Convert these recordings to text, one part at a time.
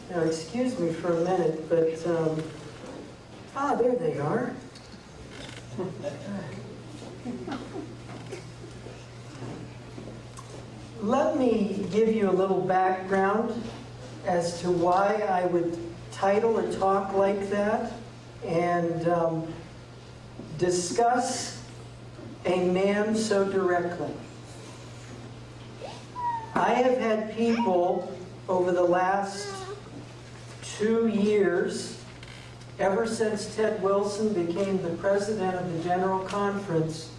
Now, excuse me for a minute, but, there they are. Let me give you a little background as to why I would title a talk like that and discuss a man so directly. I have had people over the last 2 years, ever since Ted Wilson became the president of the General Conference,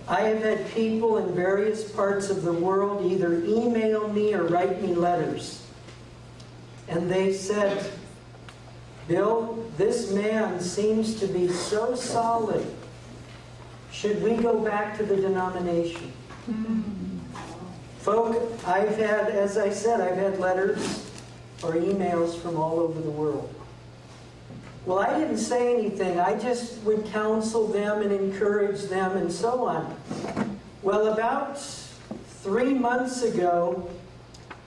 I have had people in various parts of the world either email me or write me letters. And they said, Bill, this man seems to be so solid. Should we go back to the denomination? Folk, I've had, as I said, I've had letters or emails from all over the world. Well, I didn't say anything. I just would counsel them and encourage them and so on. Well, about 3 months ago,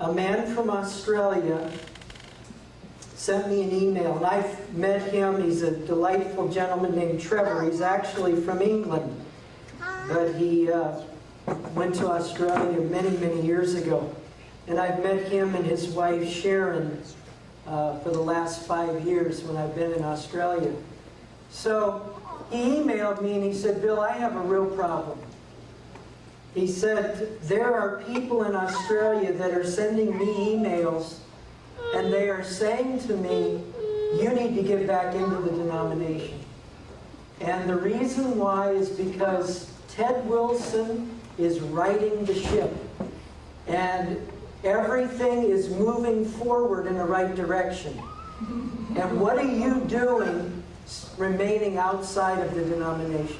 a man from Australia sent me an email, and I've met him. He's a delightful gentleman named Trevor. He's actually from England, but he went to Australia many, many years ago. And I've met him and his wife Sharon for the last 5 years when I've been in Australia. So he emailed me and he said, Bill, I have a real problem. He said, there are people in Australia that are sending me emails and they are saying to me, you need to get back into the denomination. And the reason why is because Ted Wilson is righting the ship. And everything is moving forward in the right direction. And what are you doing remaining outside of the denomination?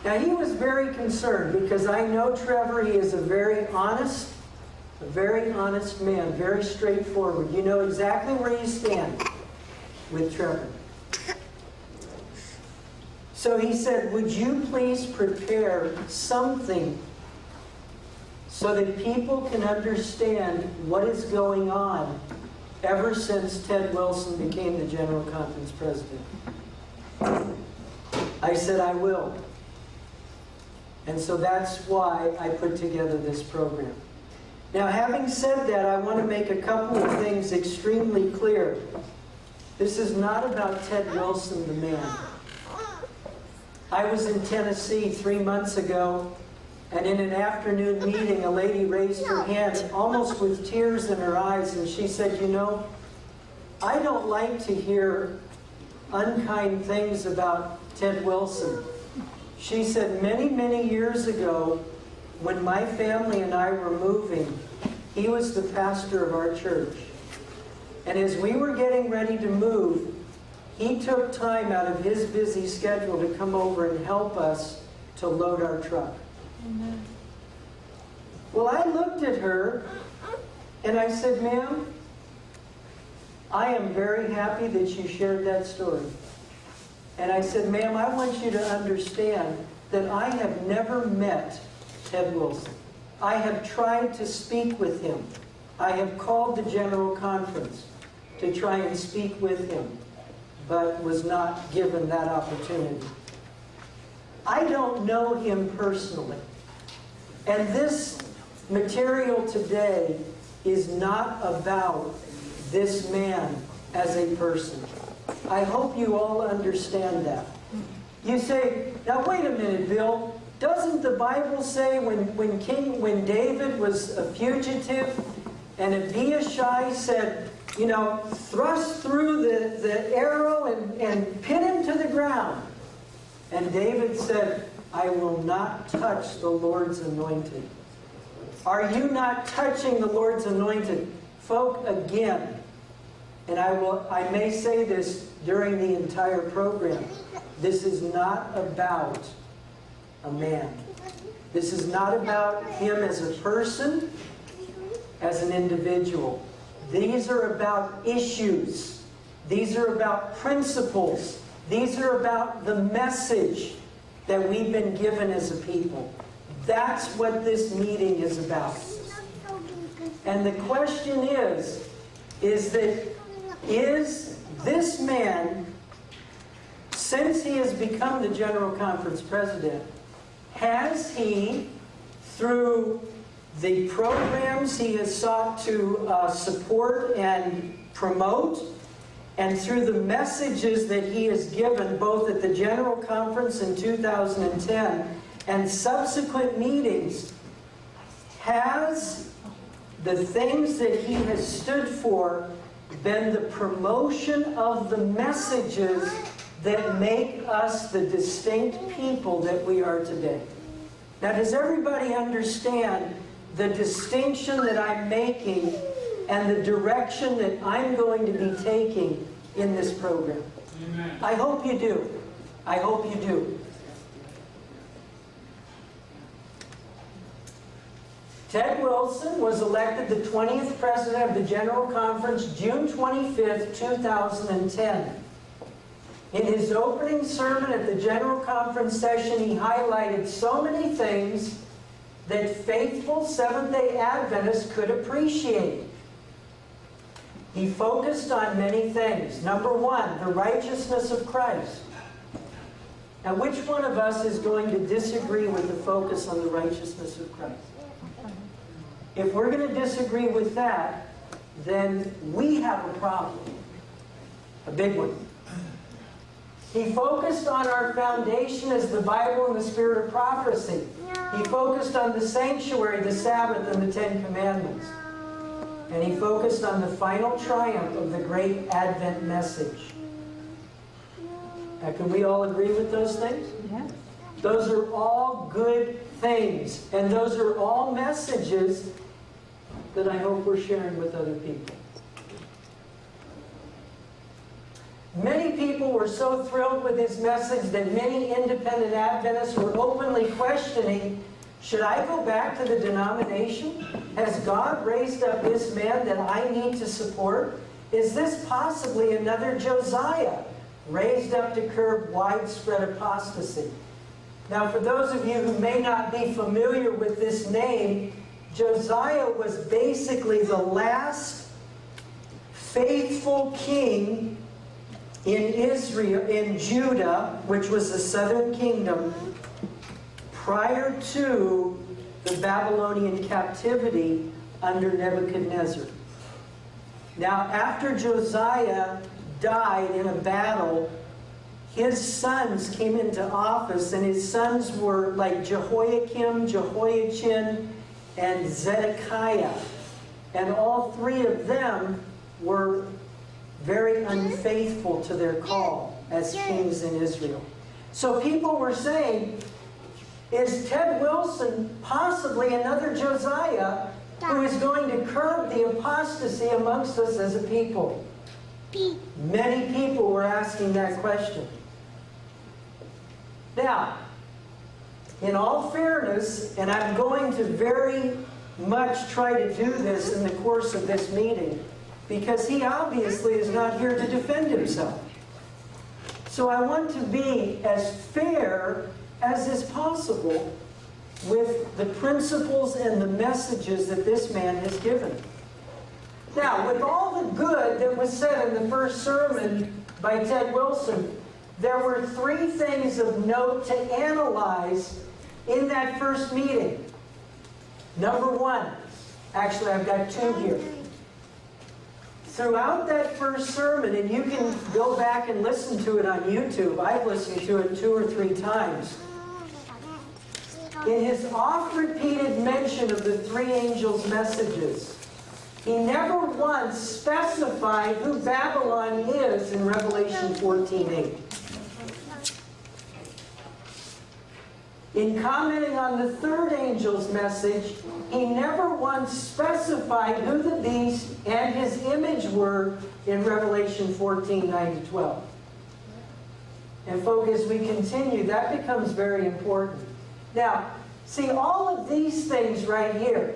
Now, he was very concerned because I know Trevor. He is a very honest man, very straightforward. You know exactly where you stand with Trevor. So he said, would you please prepare something so that people can understand what is going on ever since Ted Wilson became the General Conference president? I said, I will. And so that's why I put together this program. Now, having said that, I want to make a couple of things extremely clear. This is not about Ted Wilson, the man. I was in Tennessee 3 months ago, and in an afternoon meeting, a lady raised her hand, almost with tears in her eyes, and she said, you know, I don't like to hear unkind things about Ted Wilson. She said, many, many years ago, when my family and I were moving, he was the pastor of our church. And as we were getting ready to move, he took time out of his busy schedule to come over and help us to load our truck. Amen. Well, I looked at her and I said, ma'am, I am very happy that you shared that story. And I said, ma'am, I want you to understand that I have never met Ted Wilson. I have tried to speak with him. I have called the General Conference to try and speak with him, but was not given that opportunity. I don't know him personally. And this material today is not about this man as a person. I hope you all understand that. You say, now wait a minute, Bill. Doesn't the Bible say when David was a fugitive and Abishai said, you know, thrust through the arrow and pin him to the ground? And David said, I will not touch the Lord's anointed. Are you not touching the Lord's anointed? Folk, again, and I may say this during the entire program, this is not about a man. This is not about him as a person, as an individual. These are about issues. These are about principles. These are about the message that we've been given as a people. That's what this meeting is about. And the question is, is this man, since he has become the General Conference president, has he, through the programs he has sought to support and promote, and through the messages that he has given both at the General Conference in 2010 and subsequent meetings, has the things that he has stood for been the promotion of the messages that make us the distinct people that we are today? Now, does everybody understand the distinction that I'm making and the direction that I'm going to be taking in this program? Amen. I hope you do. I hope you do. Ted Wilson was elected the 20th President of the General Conference June 25th, 2010. In his opening sermon at the General Conference session, he highlighted so many things that faithful Seventh-day Adventists could appreciate. He focused on many things. Number one, the righteousness of Christ. Now, which one of us is going to disagree with the focus on the righteousness of Christ? If we're going to disagree with that, then we have a problem. A big one. He focused on our foundation as the Bible and the Spirit of prophecy. He focused on the sanctuary, the Sabbath, and the Ten Commandments. And he focused on the final triumph of the great Advent message. Now, can we all agree with those things? Yeah. Those are all good things. And those are all messages that I hope we're sharing with other people. Many people were so thrilled with his message that many independent Adventists were openly questioning, should I go back to the denomination? Has God raised up this man that I need to support? Is this possibly another Josiah raised up to curb widespread apostasy? Now, for those of you who may not be familiar with this name, Josiah was basically the last faithful king in Israel, in Judah, which was the southern kingdom, prior to the Babylonian captivity under Nebuchadnezzar. Now, after Josiah died in a battle, his sons came into office, and his sons were like Jehoiakim, Jehoiachin, and Zedekiah. And all three of them were very unfaithful to their call as kings in Israel. So people were saying, is Ted Wilson possibly another Josiah who is going to curb the apostasy amongst us as a people? Many people were asking that question. Now, in all fairness, and I'm going to very much try to do this in the course of this meeting, because he obviously is not here to defend himself. So I want to be as fair as is possible with the principles and the messages that this man has given. Now, with all the good that was said in the first sermon by Ted Wilson, there were three things of note to analyze in that first meeting. Number one, actually I've got two here. Throughout that first sermon, and you can go back and listen to it on YouTube. I've listened to it 2 or 3 times. In his oft-repeated mention of the three angels' messages, he never once specified who Babylon is in Revelation 14:8. In commenting on the third angel's message, he never once specified who the beast and his image were in Revelation 14:9-12. And folks, as we continue, that becomes very important. Now, see, all of these things right here,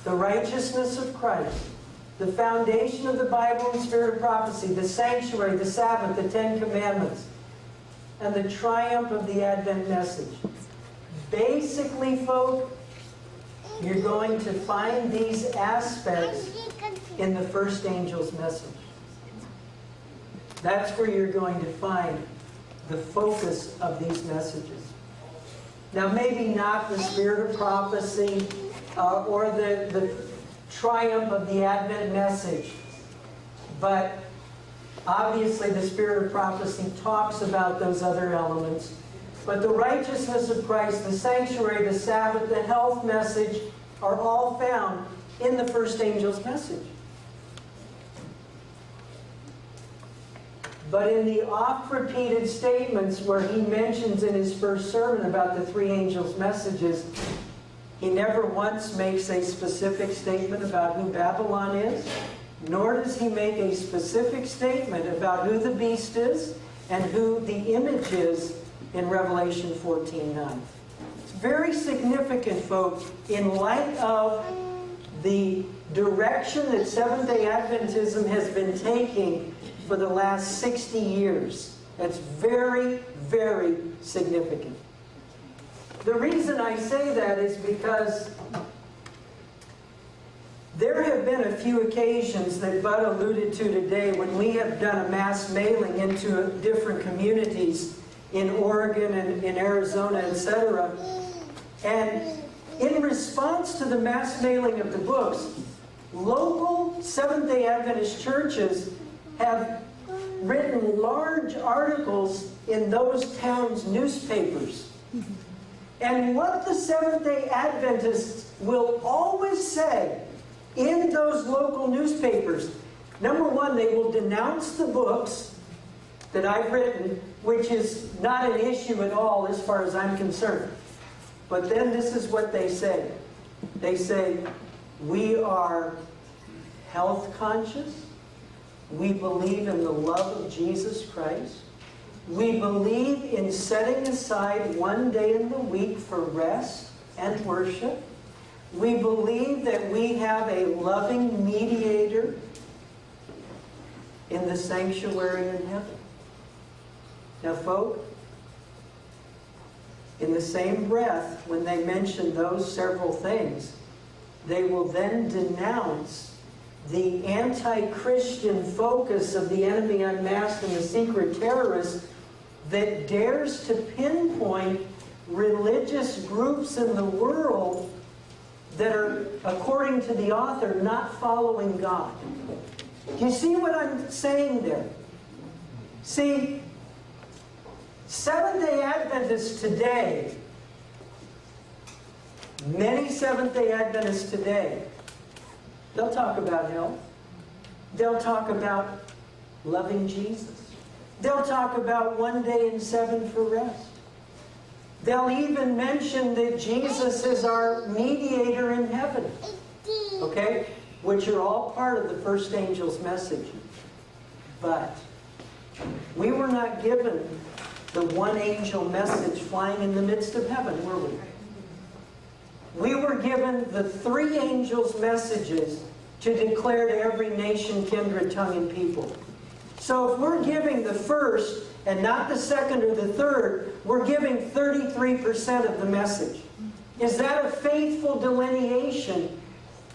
the righteousness of Christ, the foundation of the Bible and Spirit of prophecy, the sanctuary, the Sabbath, the Ten Commandments, and the triumph of the Advent message. Basically, folk, you're going to find these aspects in the first angel's message. That's where you're going to find the focus of these messages. Now, maybe not the spirit of prophecy or the triumph of the Advent message, but obviously the spirit of prophecy talks about those other elements. But the righteousness of Christ, the sanctuary, the Sabbath, the health message are all found in the first angel's message. But in the oft-repeated statements where he mentions in his first sermon about the three angels' messages, he never once makes a specific statement about who Babylon is, nor does he make a specific statement about who the beast is and who the image is in Revelation 14:9. It's very significant, folks, in light of the direction that Seventh-day Adventism has been taking for the last 60 years. That's very, very significant. The reason I say that is because there have been a few occasions that Bud alluded to today when we have done a mass mailing into different communities in Oregon and in Arizona, etc. And in response to the mass mailing of the books, local Seventh-day Adventist churches have written large articles in those towns' newspapers. And what the Seventh-day Adventists will always say in those local newspapers, number one, they will denounce the books that I've written, which is not an issue at all as far as I'm concerned. But then this is what they say. They say, we are health conscious. We believe in the love of Jesus Christ. We believe in setting aside one day in the week for rest and worship. We believe that we have a loving mediator in the sanctuary in heaven. Now, folk, in the same breath, when they mention those several things, they will then denounce the anti-Christian focus of the enemy unmasked and the secret terrorist that dares to pinpoint religious groups in the world that are, according to the author, not following God. Do you see what I'm saying there? See, Seventh-day Adventists today, many Seventh-day Adventists today, they'll talk about hell. They'll talk about loving Jesus. They'll talk about one day in 7 for rest. They'll even mention that Jesus is our mediator in heaven. Okay? Which are all part of the first angel's message. But we were not given the one angel message flying in the midst of heaven, were we? We were given the three angels' messages to declare to every nation, kindred, tongue, and people. So if we're giving the first and not the second or the third, we're giving 33% of the message. Is that a faithful delineation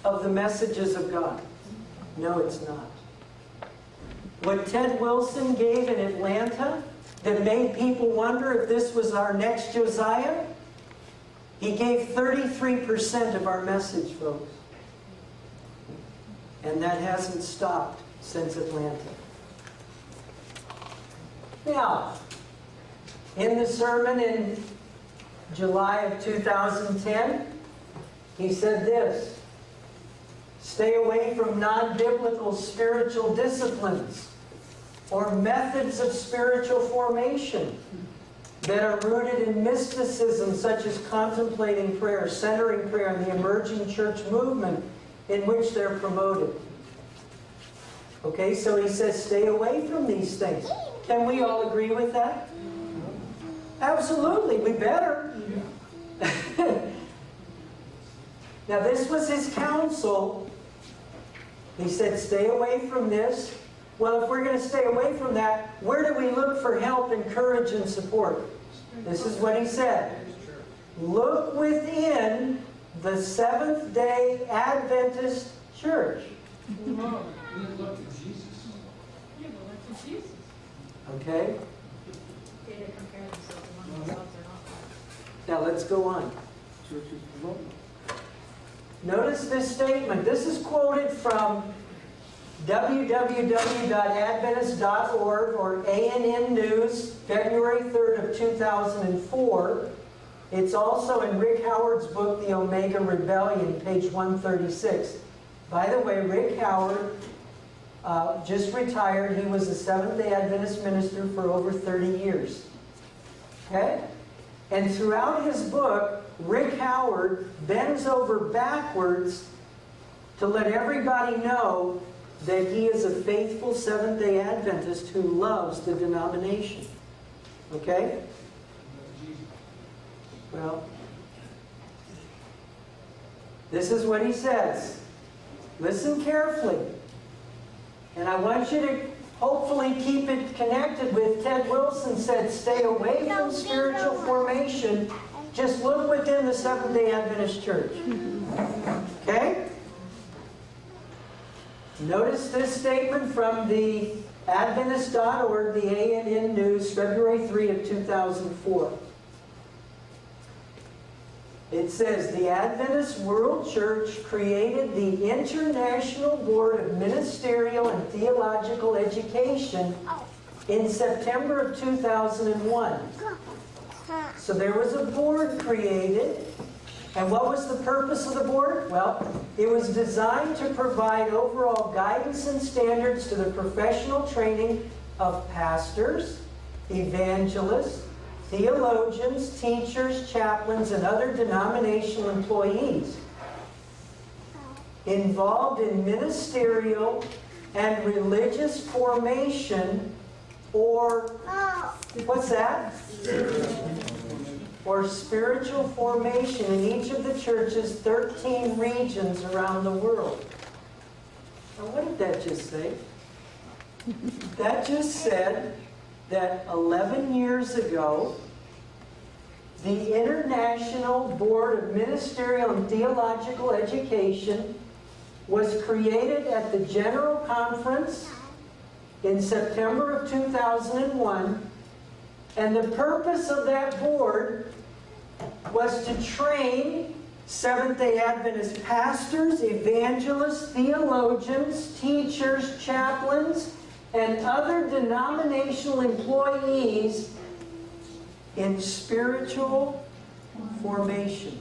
of the messages of God? No, it's not. What Ted Wilson gave in Atlanta that made people wonder if this was our next Josiah, he gave 33% of our message, folks. And that hasn't stopped since Atlanta. Now, in the sermon in July of 2010, he said this: stay away from non-biblical spiritual disciplines or methods of spiritual formation that are rooted in mysticism, such as contemplating prayer, centering prayer, and the emerging church movement in which they're promoted. Okay, so he says stay away from these things. Can we all agree with that? Absolutely, we better. Now, this was his counsel. He said, stay away from this. Well, if we're going to stay away from that, where do we look for help and courage and support? This is what he said. Look within the Seventh-day Adventist church. Whoa. We look to Jesus. Yeah, well, that's what Jesus. Okay? They compare themselves among themselves or not. Now let's go on. Notice this statement. This is quoted from www.adventist.org or ANN News, February 3rd of 2004. It's also in Rick Howard's book, The Omega Rebellion, page 136. By the way, Rick Howard just retired. He was a Seventh-day Adventist minister for over 30 years. Okay? And throughout his book, Rick Howard bends over backwards to let everybody know that he is a faithful Seventh-day Adventist who loves the denomination. Okay? Well, this is what he says. Listen carefully. And I want you to hopefully keep it connected with Ted Wilson said, stay away from spiritual formation. Just look within the Seventh-day Adventist Church. Okay? Notice this statement from the Adventist.org, the ANN News, February 3 of 2004. It says, the Adventist World Church created the International Board of Ministerial and Theological Education in September of 2001. So there was a board created. And what was the purpose of the board? Well, it was designed to provide overall guidance and standards to the professional training of pastors, evangelists, theologians, teachers, chaplains, and other denominational employees involved in ministerial and religious formation, or what's that? Or spiritual formation in each of the church's 13 regions around the world. Now, what did that just say? That just said that 11 years ago, the International Board of Ministerial and Theological Education was created at the General Conference in September of 2001, and the purpose of that board was to train Seventh-day Adventist pastors, evangelists, theologians, teachers, chaplains, and other denominational employees in spiritual formation.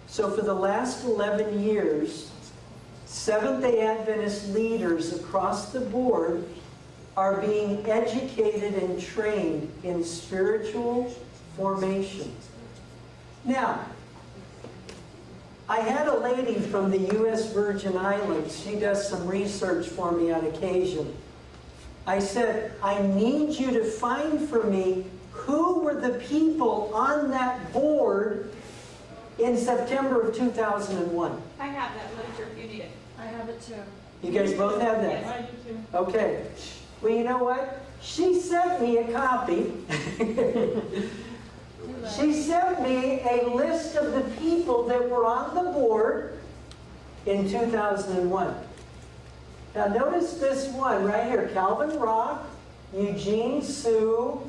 So for the last 11 years, Seventh-day Adventist leaders across the board are being educated and trained in spiritual formation. Now, I had a lady from the U.S. Virgin Islands. She does some research for me on occasion. I said, I need you to find for me who were the people on that board in September of 2001. I have that literature if you need it. I have it too. You guys both have that? Yes, I do too. Okay. Well, you know what? She sent me a copy. She sent me a list of the people that were on the board in 2001. Now notice this one right here. Calvin Rock, Eugene Sue,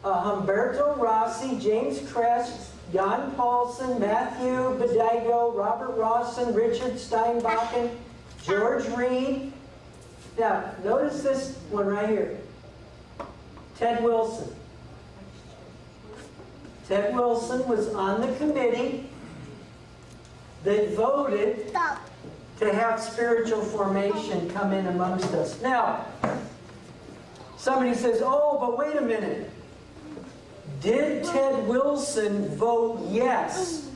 Humberto Rossi, James Crest, Jan Paulson, Matthew Bedigo, Robert Rawson, Richard Steinbachen, George Reed. Now, notice this one right here. Ted Wilson. Ted Wilson was on the committee that voted to have spiritual formation come in amongst us. Now, somebody says, oh, but wait a minute. Did Ted Wilson vote yes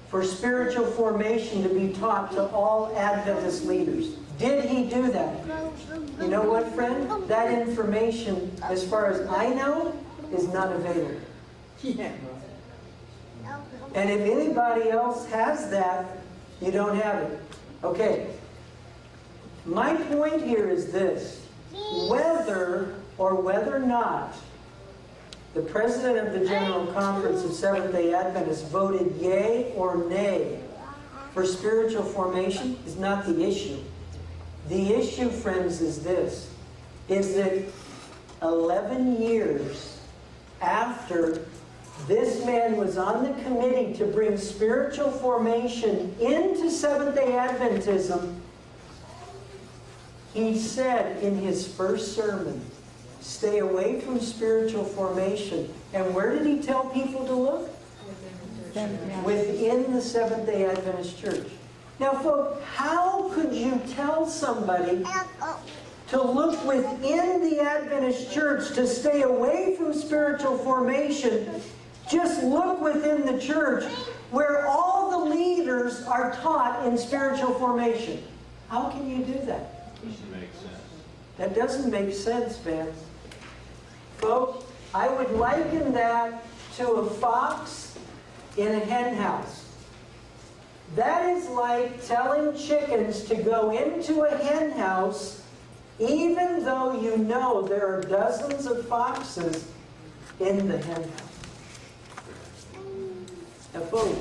for spiritual formation to be taught to all Adventist leaders? Did he do that? You know what, friend? That information, as far as I know, is not available. Yeah. And if anybody else has that, you don't have it. Okay. My point here is this. Whether or not the president of the General Conference of Seventh-day Adventists voted yea or nay for spiritual formation is not the issue. The issue, friends, is this, is that 11 years after this man was on the committee to bring spiritual formation into Seventh-day Adventism, he said in his first sermon, stay away from spiritual formation. And where did he tell people to look? Within the Seventh-day Adventist Church. Now, folks, how could you tell somebody to look within the Adventist Church to stay away from spiritual formation? Just look within the church where all the leaders are taught in spiritual formation. How can you do that? Doesn't make sense. That doesn't make sense, fans. Folks, I would liken that to a fox in a hen house. That is like telling chickens to go into a hen house even though you know there are dozens of foxes in the hen house. Now, folks,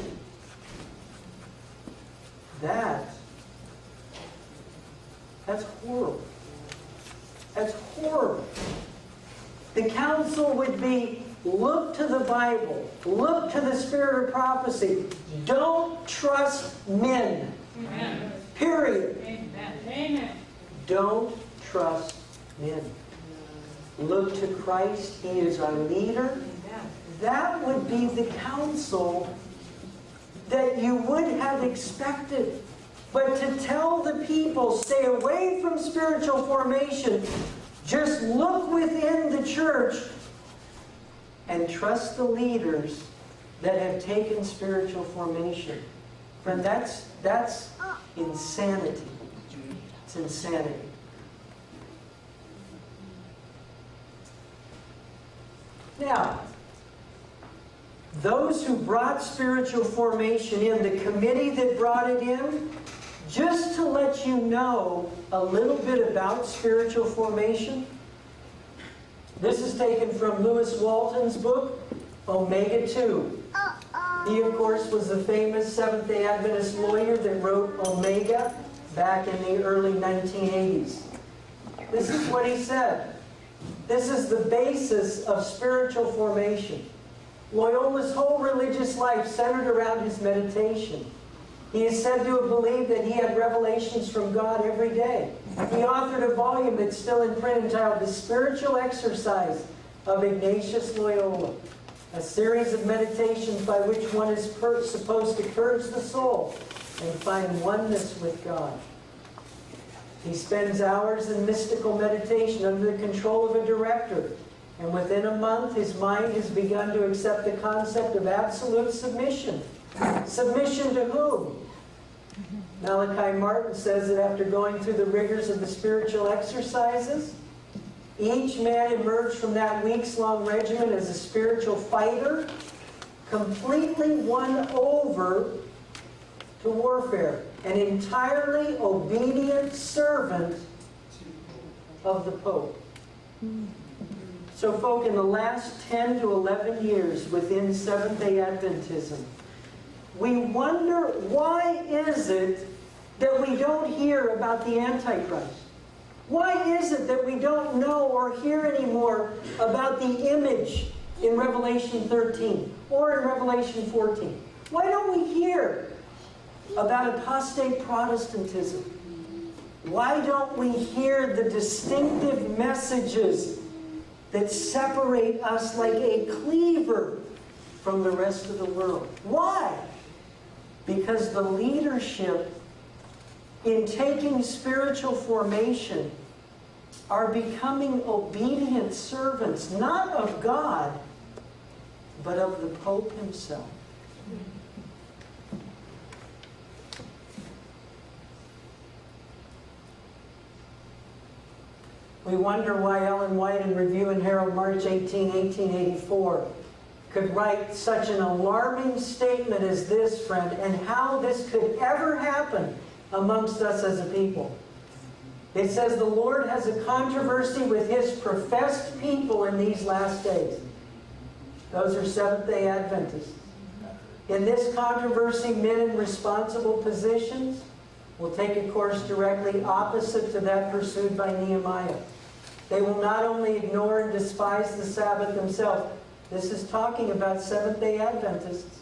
that's horrible. That's horrible. The counsel would be, look to the Bible. Look to the spirit of prophecy. Don't trust men. Amen. Period. Amen. Amen. Don't trust men. Look to Christ. He is our leader. That would be the counsel that you would have expected. But to tell the people, stay away from spiritual formation, just look within the church and trust the leaders that have taken spiritual formation. Friend, that's insanity. It's insanity. Now, those who brought spiritual formation in, the committee that brought it in, just to let you know a little bit about spiritual formation, this is taken from Lewis Walton's book, Omega 2. He, of course, was the famous Seventh-day Adventist lawyer that wrote Omega back in the early 1980s. This is what he said. This is the basis of spiritual formation. Loyola's whole religious life centered around his meditation. He is said to have believed that he had revelations from God every day. He authored a volume that's still in print entitled The Spiritual Exercise of Ignatius Loyola, a series of meditations by which one is supposed to purge the soul and find oneness with God. He spends hours in mystical meditation under the control of a director, and within a month his mind has begun to accept the concept of absolute submission. Submission to whom? Malachi Martin says that after going through the rigors of the spiritual exercises, each man emerged from that weeks-long regimen as a spiritual fighter, completely won over to warfare, an entirely obedient servant of the Pope. So, folk, in the last 10 to 11 years within Seventh-day Adventism, we wonder, why is it that we don't hear about the Antichrist? Why is it that we don't know or hear anymore about the image in Revelation 13 or in Revelation 14? Why don't we hear about apostate Protestantism? Why don't we hear the distinctive messages that separate us like a cleaver from the rest of the world? Why? Because the leadership in taking spiritual formation are becoming obedient servants, not of God, but of the Pope himself. We wonder why Ellen White in Review and Herald, March 18, 1884, could write such an alarming statement as this, friend, and how this could ever happen amongst us as a people. It says, the Lord has a controversy with his professed people in these last days. Those are Seventh-day Adventists. in this controversy, men in responsible positions will take a course directly opposite to that pursued by Nehemiah. They will not only ignore and despise the Sabbath themselves, this is talking about Seventh-day Adventists,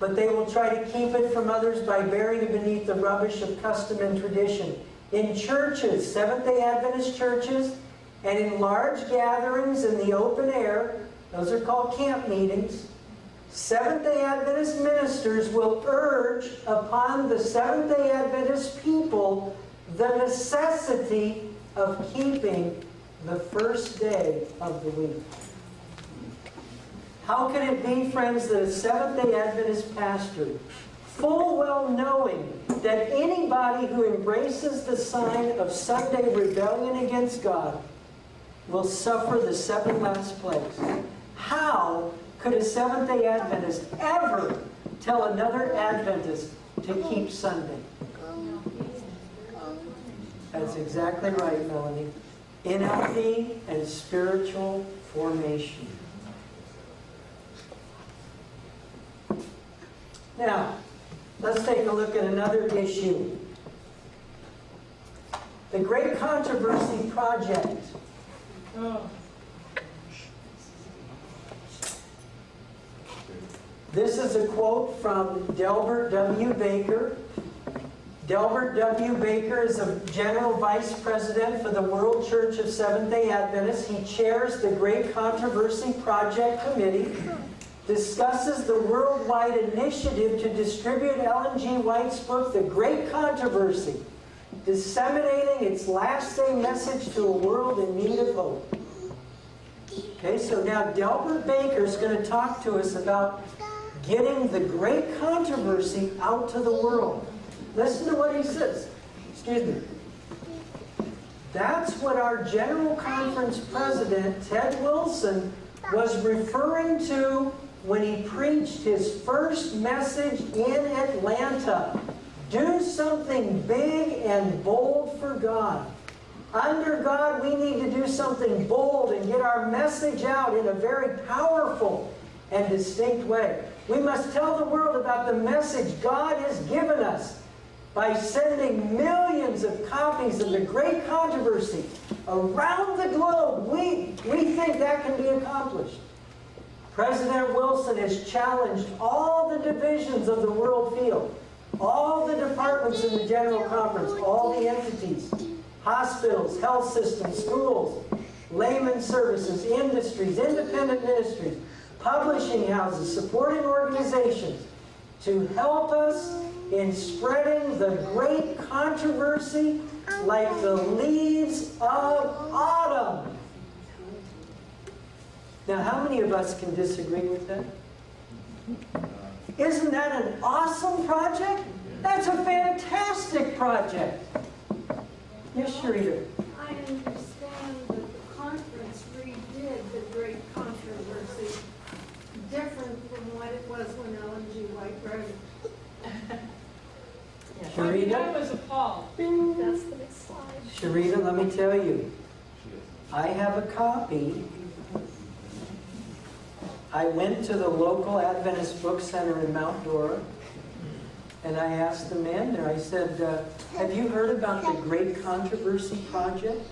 but they will try to keep it from others by burying beneath the rubbish of custom and tradition. In churches, Seventh-day Adventist churches, and in large gatherings in the open air, those are called camp meetings, Seventh-day Adventist ministers will urge upon the Seventh-day Adventist people the necessity of keeping the first day of the week. How can it be, friends, that a Seventh-day Adventist pastor, full well knowing that anybody who embraces the sign of Sunday rebellion against God will suffer the 7 last plagues? How could a Seventh-day Adventist ever tell another Adventist to keep Sunday? That's exactly right, Melanie. NLP and spiritual formation. Now, let's take a look at another issue. The Great Controversy Project. This is a quote from Delbert W. Baker. Delbert W. Baker is a General Vice President for the World Church of Seventh-day Adventists. He chairs the Great Controversy Project Committee, discusses the worldwide initiative to distribute Ellen G. White's book, The Great Controversy, disseminating its last-day message to a world in need of hope. Okay, so now Delbert Baker is going to talk to us about getting the Great Controversy out to the world. Listen to what he says. Excuse me. That's what our General Conference President, Ted Wilson, was referring to when he preached his first message in Atlanta. Do something big and bold for God. Under God, we need to do something bold and get our message out in a very powerful and distinct way. We must tell the world about the message God has given us by sending millions of copies of the Great Controversy around the globe. We think that can be accomplished. President Wilson has challenged all the divisions of the world field, all the departments in the General Conference, all the entities, hospitals, health systems, schools, layman services, industries, independent ministries, publishing houses, supporting organizations, to help us in spreading the Great Controversy like the leaves of autumn. Now, how many of us can disagree with that? Isn't that an awesome project? That's a fantastic project. Yes, Sharita. I understand that the conference redid the Great Controversy different from what it was when Ellen G. White wrote it. Sharita? I was appalled. That's the next slide. Sharita, let me tell you. I have a copy. I went to the local Adventist Book Center in Mount Dora, and I asked the man there, I said, have you heard about the Great Controversy Project?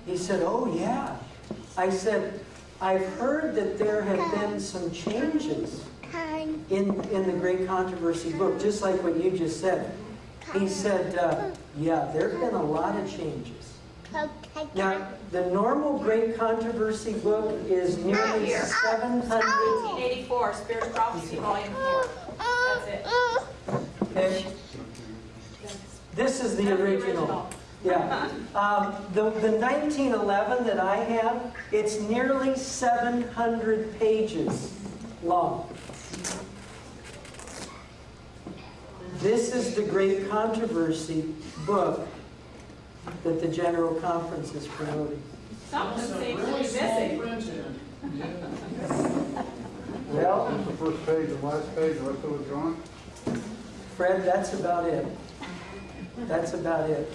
He said, oh yeah. I said, I've heard that there have been some changes in the Great Controversy book, just like what you just said. He said, yeah, there have been a lot of changes. Now, the normal Great Controversy book is nearly 700. 1884, Spirit of Prophecy, Volume 4. That's it. Okay. This is the original. Yeah. The 1911 that I have, it's nearly 700 pages long. This is the Great Controversy book that the General Conference is promoting. Something seems to be missing. Well, That's the first page, the last page, the rest of it's gone. Fred, that's about it. That's about it.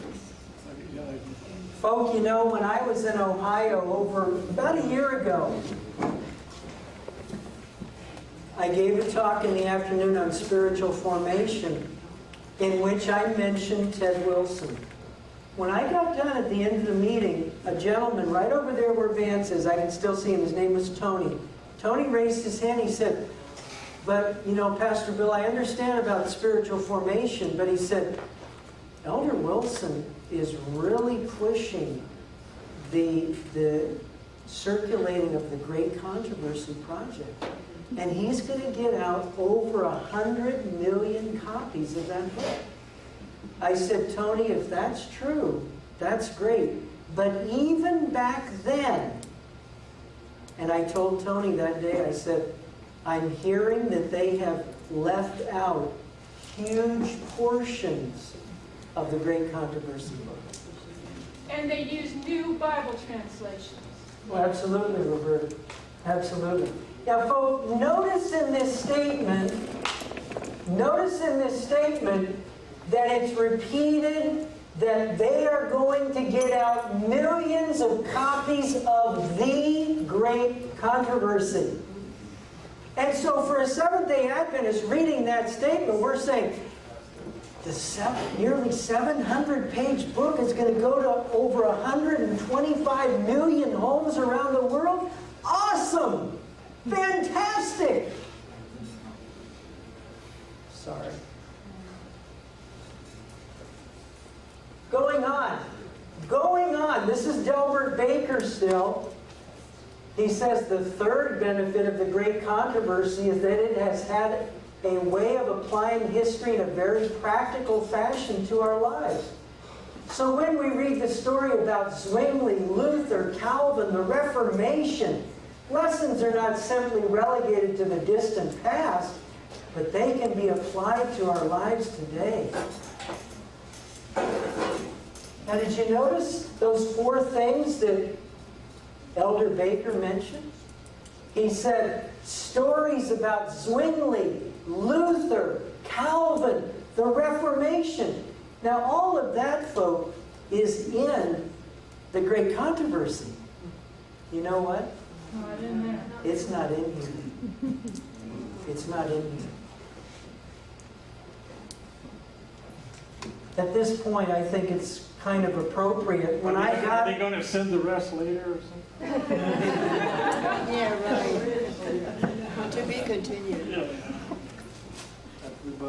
Folk, you know, when I was in Ohio about a year ago, I gave a talk in the afternoon on spiritual formation in which I mentioned Ted Wilson. When I got done at the end of the meeting, a gentleman right over there where Vance is, I can still see him, his name was Tony. Tony raised his hand, he said, but, you know, Pastor Bill, I understand about spiritual formation, but he said, Elder Wilson is really pushing the circulating of the Great Controversy Project. And he's going to get out over 100 million copies of that book. I said, Tony, if that's true, that's great. But even back then, and I told Tony that day, I said, I'm hearing that they have left out huge portions of the Great Controversy book. And they use new Bible translations. Well, absolutely, Roberta. Absolutely. Now, folks, notice in this statement that it's repeated that they are going to get out millions of copies of the Great Controversy. And so for a Seventh-day Adventist reading that statement, we're saying the nearly 700-page book is going to go to over 125 million homes around the world? Awesome! Fantastic! Sorry. Going on. This is Delbert Baker still. He says the third benefit of the Great Controversy is that it has had a way of applying history in a very practical fashion to our lives. So when we read the story about Zwingli, Luther, Calvin, the Reformation, lessons are not simply relegated to the distant past, but they can be applied to our lives today. Now, did you notice those four things that Elder Baker mentioned? He said stories about Zwingli, Luther, Calvin, the Reformation. Now, all of that, folk, is in the Great Controversy. You know what? Not in there. It's not in here. It's not in here. At this point, I think it's kind of appropriate. When I got... Are they going to send the rest later or something? Yeah, right. To be continued. Yeah.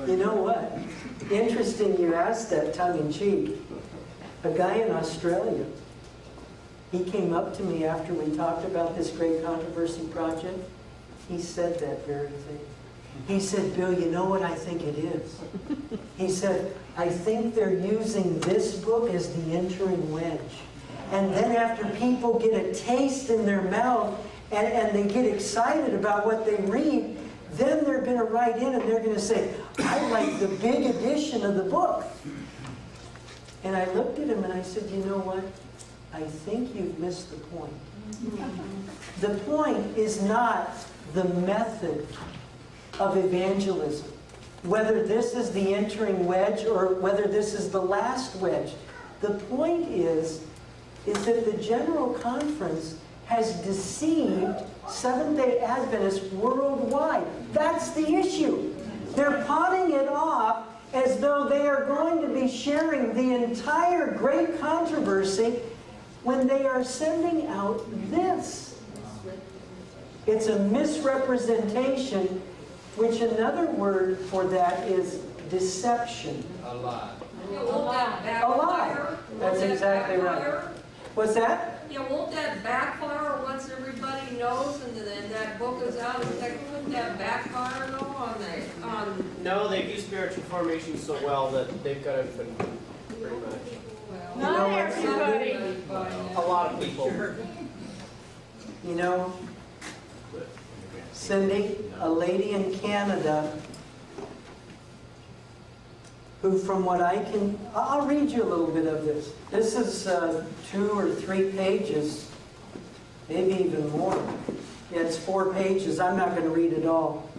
You know what? Interesting you asked that tongue-in-cheek. A guy in Australia, he came up to me after we talked about this Great Controversy Project. He said that very thing. He said, Bill, you know what I think it is? He said, I think they're using this book as the entering wedge. And then after people get a taste in their mouth and they get excited about what they read, then they're going to write in and they're going to say, I like the big edition of the book. And I looked at him and I said, you know what? I think you've missed the point. The point is not the method of evangelism, whether this is the entering wedge or whether this is the last wedge. The point is that the General Conference has deceived Seventh-day Adventists worldwide. That's the issue. They're pawning it off as though they are going to be sharing the entire Great Controversy when they are sending out this. It's a misrepresentation, which another word for that is deception. A lie. Yeah, won't that A lie. backfire? That's Won't that exactly right. backfire? What's that? Yeah, won't that backfire once everybody knows and then that book is out? Wouldn't that backfire though on No, they do spiritual formation so well that they've got it pretty much. well, You know Not what, everybody. A lot of people. You know, Cindy, a lady in Canada who, from what I can, I'll read you a little bit of this. This is 2 or 3 pages, maybe even more. Yeah, it's 4 pages. I'm not going to read it all.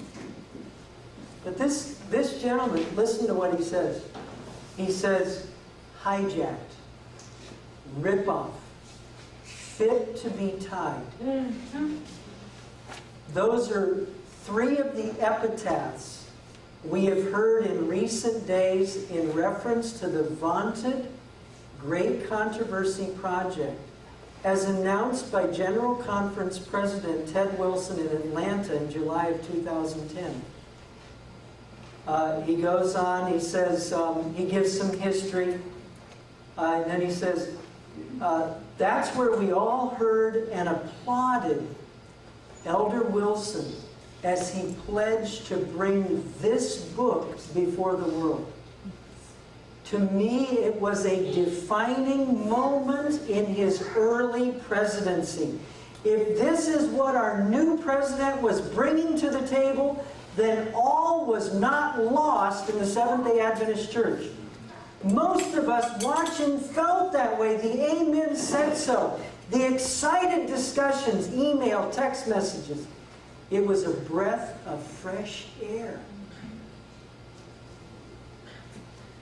But this gentleman, listen to what he says. He says, hijacked, rip-off, fit to be tied. Those are 3 of the epitaphs we have heard in recent days in reference to the vaunted Great Controversy Project, as announced by General Conference President Ted Wilson in Atlanta in July of 2010. He goes on, he says, he gives some history, and then he says, that's where we all heard and applauded Elder Wilson as he pledged to bring this book before the world. To me, it was a defining moment in his early presidency. If this is what our new president was bringing to the table, then all was not lost in the Seventh-day Adventist Church. Most of us watching felt that way. The amen said so. The excited discussions, email, text messages. It was a breath of fresh air.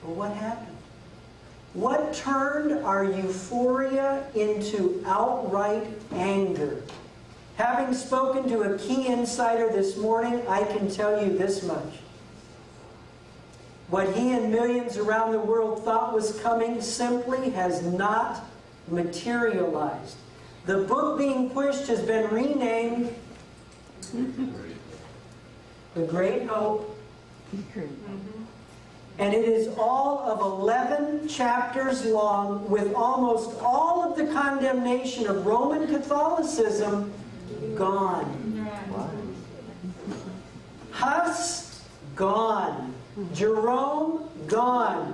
But what happened? What turned our euphoria into outright anger? Having spoken to a key insider this morning, I can tell you this much. What he and millions around the world thought was coming simply has not materialized. The book being pushed has been renamed The Great Hope. And it is all of 11 chapters long, with almost all of the condemnation of Roman Catholicism gone. Huss, gone. Jerome, gone.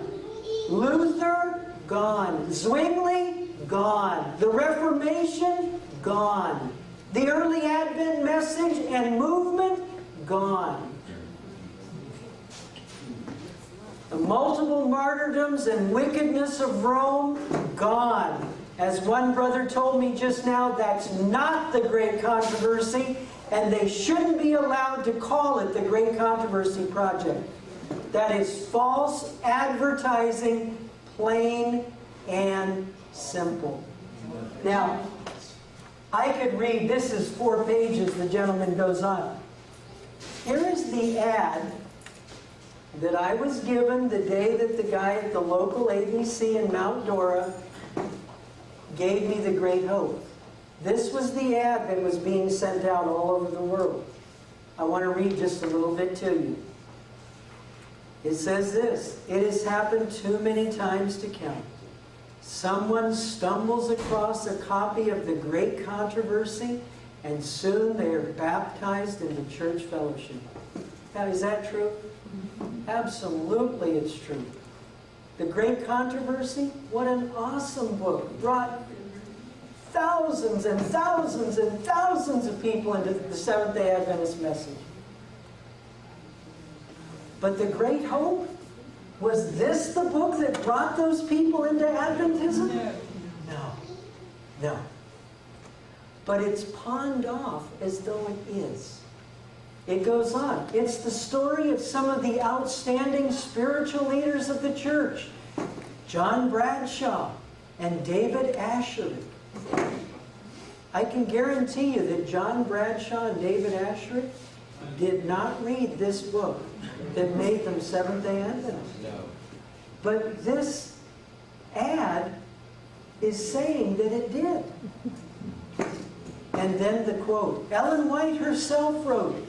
Luther, gone. Zwingli, gone. The Reformation, gone. The early Advent message and movement, gone. The multiple martyrdoms and wickedness of Rome, gone. As one brother told me just now, that's not the Great Controversy, and they shouldn't be allowed to call it the Great Controversy Project. That is false advertising, plain and simple. Now, I could read, this is 4 pages, the gentleman goes on. Here is the ad that I was given the day that the guy at the local ABC in Mount Dora gave me the Great Hope. This was the ad that was being sent out all over the world. I want to read just a little bit to you. It says this: it has happened too many times to count. Someone stumbles across a copy of the Great Controversy, and soon they are baptized into church fellowship. Now, is that true? Absolutely, it's true. The Great Controversy, what an awesome book. Brought thousands and thousands and thousands of people into the Seventh-day Adventist message. But the Great Hope, was this the book that brought those people into Adventism? No. But it's pawned off as though it is. It goes on. It's the story of some of the outstanding spiritual leaders of the church. John Bradshaw and David Ashery. I can guarantee you that John Bradshaw and David Ashery did not read this book that made them Seventh-day Adventists. No. But this ad is saying that it did. And then the quote. Ellen White herself wrote,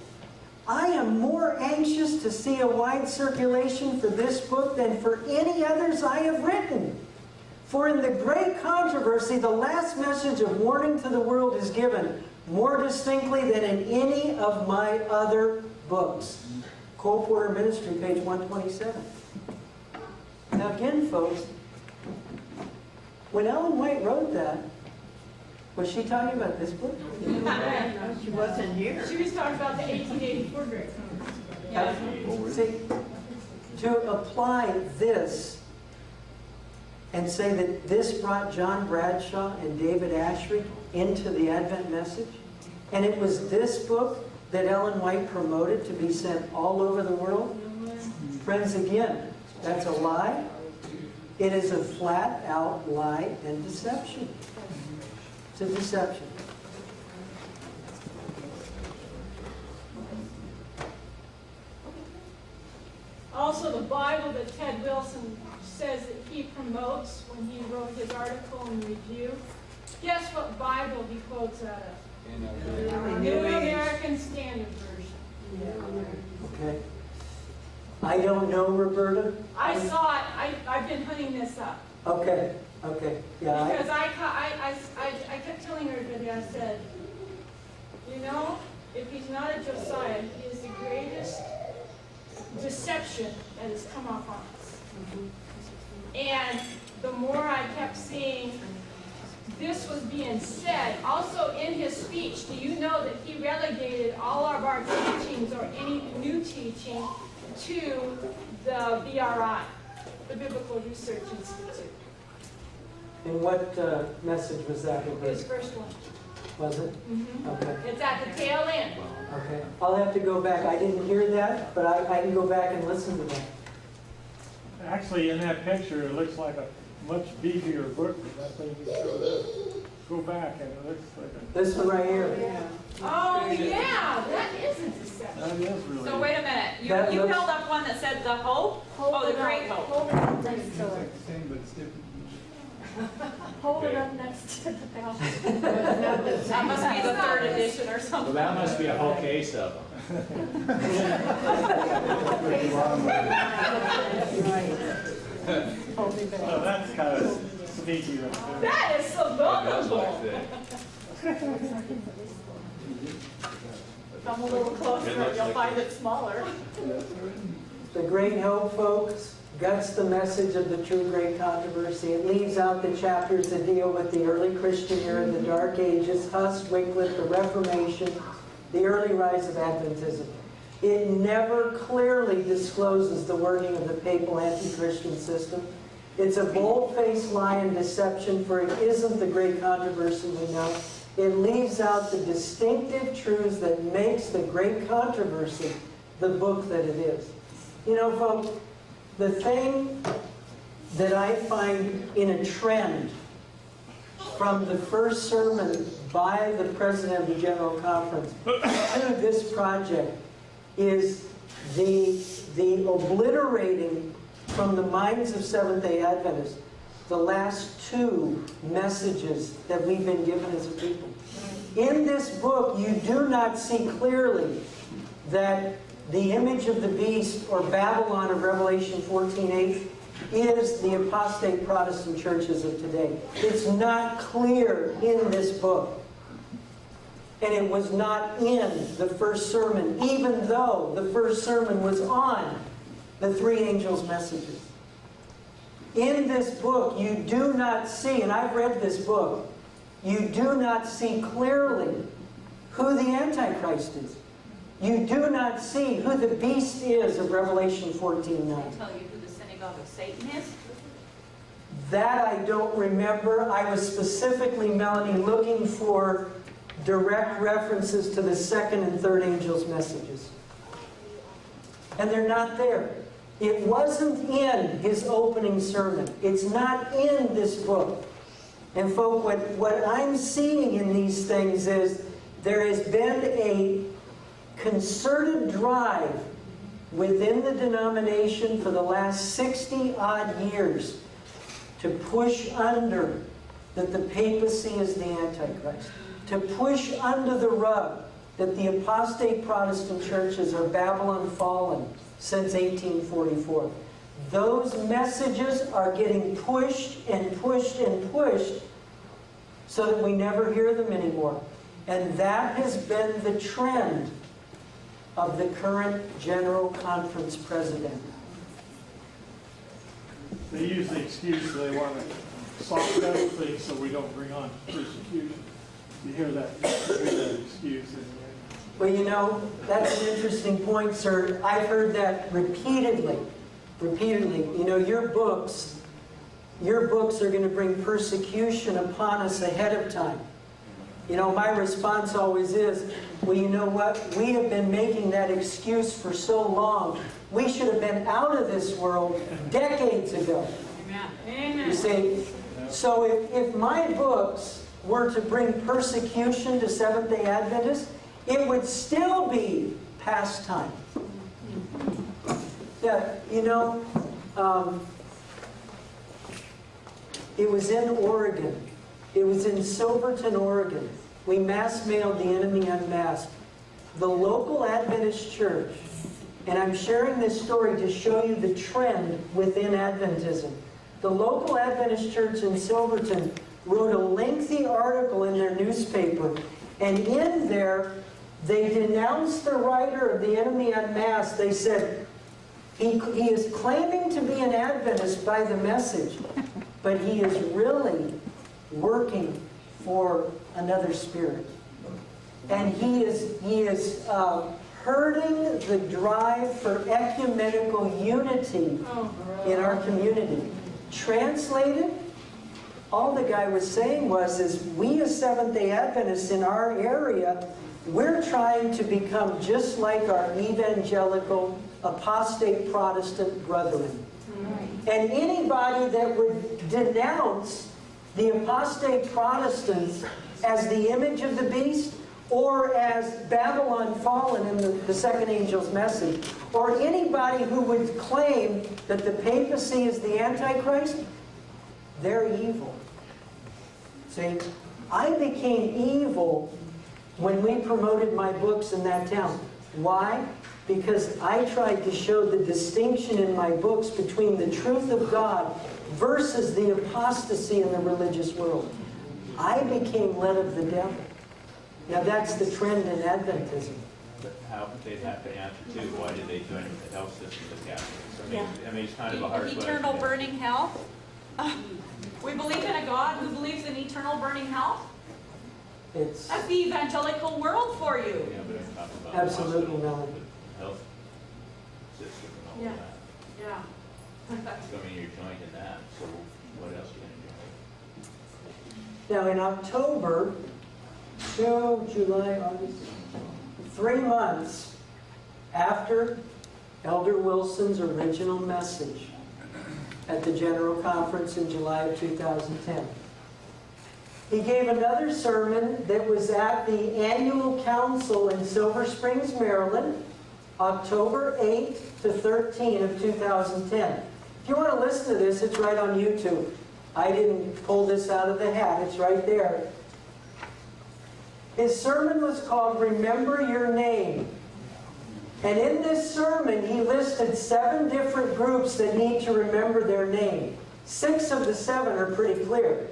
I am more anxious to see a wide circulation for this book than for any others I have written. For in the Great Controversy, the last message of warning to the world is given more distinctly than in any of my other books. Cole Porter Ministry, page 127. Now again, folks, when Ellen White wrote that, was she talking about this book? She wasn't here. She was talking about the 1884 Great Controversy. See, to apply this and say that this brought John Bradshaw and David Ashery into the Advent message, and it was this book that Ellen White promoted to be sent all over the world? Friends, again, that's a lie. It is a flat-out lie and deception. It's a deception. Bible that Ted Wilson says that he promotes when he wrote his article and review, guess what Bible he quotes out of? New American Standard Version. Okay. I don't know, Roberta. I saw it. I've been hunting this up. Okay, yeah. Because I kept telling everybody, I said, you know, if he's not a Josiah, he is the greatest deception that has come up on us. And the more I kept seeing this was being said, also in his speech, do you know that he relegated all of our teachings or any new teaching to the BRI, the Biblical Research Institute? And what message was that? His first one. Was it? Mm-hmm. Okay. It's at the tail end. Okay. I'll have to go back. I didn't hear that, but I can go back and listen to that. Actually, in that picture, it looks like a much beefier book than that thing you showed us. Go back and it looks like a... This one right here. Oh, yeah, that is a deception. That is really... So wait a minute, That you looks- held up one that said the hope? Oh, the great hope. Hold it up next It's to like it. the same, but it's different. Hold it up next to the bell. That must be the third edition or Well, something. that must be a whole case of them. Oh, that's kind of sneaky right there. That is so vulnerable. Come a little closer and you'll find it smaller. The Great Hope, folks, guts the message of the true great controversy. It leaves out the chapters that deal with the early Christian era, the Dark Ages, Huss, Wycliffe, the Reformation, the early rise of Adventism. It never clearly discloses the working of the papal anti-Christian system. It's a bold-faced lie and deception, for it isn't the great controversy we know. It leaves out the distinctive truths that makes the great controversy the book that it is. You know, folks, the thing that I find in a trend from the first sermon by the President of the General Conference to this project is the obliterating from the minds of Seventh-day Adventists the last two messages that we've been given as a people. In this book, you do not see clearly that the image of the beast, or Babylon of Revelation 14:8, is the apostate Protestant churches of today. It's not clear in this book. And it was not in the first sermon, even though the first sermon was on the three angels' messages. In this book, you do not see, and I've read this book, you do not see clearly who the Antichrist is. You do not see who the beast is of Revelation 14:9. Tell you who the synagogue of Satan is? That I don't remember. I was specifically, Melanie, looking for direct references to the second and third angels' messages. And they're not there. It wasn't in his opening sermon. It's not in this book. And folks, what I'm seeing in these things is there has been a concerted drive within the denomination for the last 60-odd years to push under that the papacy is the Antichrist, to push under the rug that the apostate Protestant churches are Babylon fallen since 1844. Those messages are getting pushed and pushed and pushed so that we never hear them anymore. And that has been the trend of the current General Conference president. They use the excuse they want to soften up things so we don't bring on persecution. You hear that excuse. Well, you know, that's an interesting point, sir. I've heard that repeatedly. You know, your books are going to bring persecution upon us ahead of time. You know, my response always is, well, you know what? We have been making that excuse for so long. We should have been out of this world decades ago. Amen. You see? So if my books were to bring persecution to Seventh-day Adventists, it would still be past time. Yeah, you know, it was in Oregon. It was in Silverton, Oregon. We mass mailed The Enemy Unmasked. The local Adventist church, and I'm sharing this story to show you the trend within Adventism. The local Adventist church in Silverton wrote a lengthy article in their newspaper, and in there, they denounced the writer of The Enemy Unmasked. They said, he is claiming to be an Adventist by the message, but he is really working for another spirit. And he is hurting the drive for ecumenical unity in our community. Translated, all the guy was saying is we as Seventh-day Adventists in our area, we're trying to become just like our evangelical, apostate Protestant brethren. And anybody that would denounce the apostate Protestants as the image of the beast, or as Babylon fallen in the second angel's message, or anybody who would claim that the papacy is the Antichrist, they're evil. See, I became evil when we promoted my books in that town. Why? Because I tried to show the distinction in my books between the truth of God versus the apostasy in the religious world. I became led of the devil. Now that's the trend in Adventism. But how, they'd have to answer too, why did they join with the health system of Catholics? I mean, it's kind of a hard question. Eternal burning hell? We believe in a God who believes in eternal burning hell? It's That's the evangelical world for you. Yeah, but I'm talking about absolutely the not. health system and all Yeah. that. Yeah. I mean, you're joined in that, so what else are you going to join? Now in October, July, August, 3 months after Elder Wilson's original message at the General Conference in July of 2010. He gave another sermon that was at the annual council in Silver Springs, Maryland, October 8th to 13 of 2010. If you want to listen to this, it's right on YouTube. I didn't pull this out of the hat. It's right there. His sermon was called Remember Your Name. And in this sermon, he listed 7 different groups that need to remember their name. 6 of the 7 are pretty clear.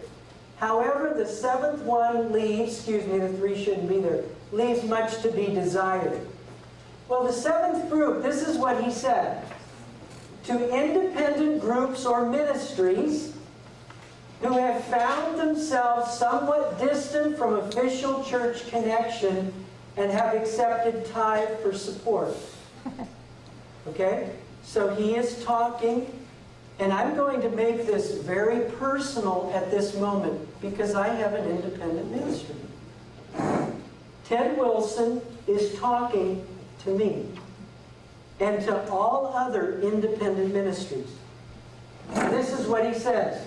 However, the 7th one leaves, the 3 shouldn't be there, leaves much to be desired. Well, the 7th group, this is what he said. To independent groups or ministries who have found themselves somewhat distant from official church connection and have accepted tithe for support. Okay? So he is talking, and I'm going to make this very personal at this moment because I have an independent ministry. Ted Wilson is talking to me and to all other independent ministries. This is what he says.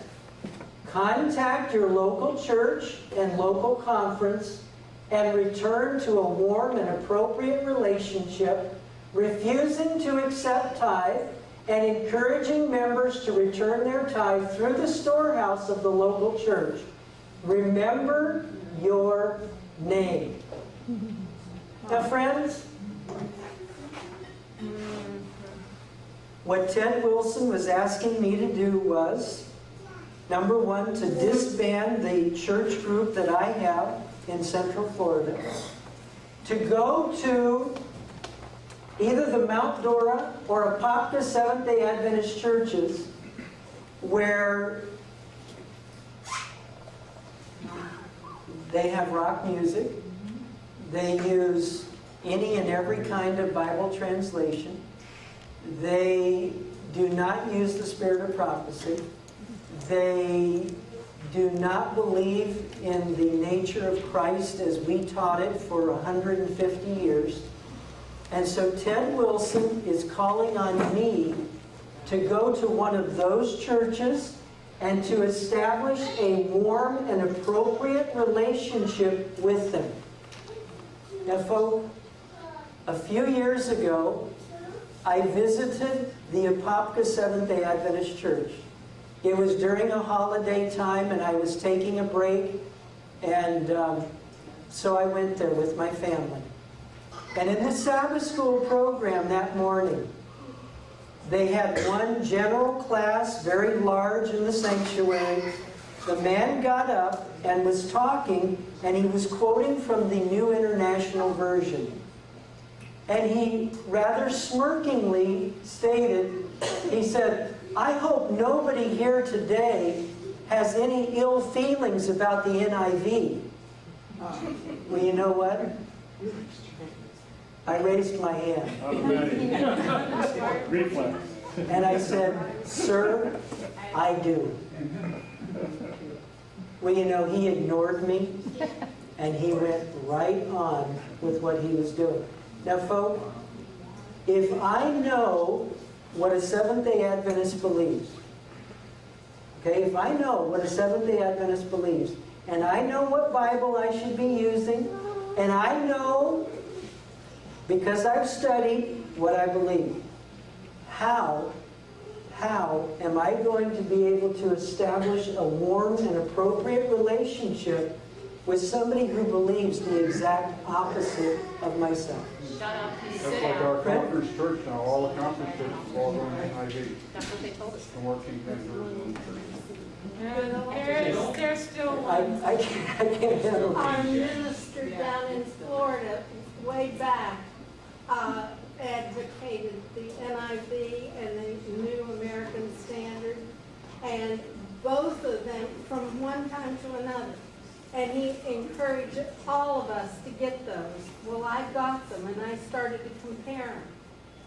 Contact your local church and local conference and return to a warm and appropriate relationship, refusing to accept tithe and encouraging members to return their tithe through the storehouse of the local church. Remember your name. Now, friends, what Ted Wilson was asking me to do was, number 1, to disband the church group that I have in Central Florida, to go to either the Mount Dora or Apopka Seventh-day Adventist churches where they have rock music, they use any and every kind of Bible translation, they do not use the spirit of prophecy, they do not believe in the nature of Christ as we taught it for 150 years. And so Ted Wilson is calling on me to go to one of those churches and to establish a warm and appropriate relationship with them. Now, folks, a few years ago, I visited the Apopka Seventh-day Adventist Church. It was during a holiday time, and I was taking a break, and so I went there with my family. And in the Sabbath school program that morning, they had one general class, very large in the sanctuary. The man got up and was talking, and he was quoting from the New International Version. And he rather smirkingly stated, he said, "I hope nobody here today has any ill feelings about the NIV." Well, you know what? I raised my hand. Automatic. Reflex. And I said, "Sir, I do." Well, you know, he ignored me, and he went right on with what he was doing. Now, folks, if I know what a Seventh-day Adventist believes, okay, if I know what a Seventh-day Adventist believes, and I know what Bible I should be using, and I know, because I've studied, what I believe, how am I going to be able to establish a warm and appropriate relationship with somebody who believes the exact opposite of myself? That's like our conference church now, all the conference churches fall going NIV. That's what they told us. The working conversion church. There's still I one. can't handle it. Our minister down in Florida, way back, advocated the NIV and the New American Standard, and both of them from one time to another. And he encouraged all of us to get those. Well, I got them, and I started to compare them.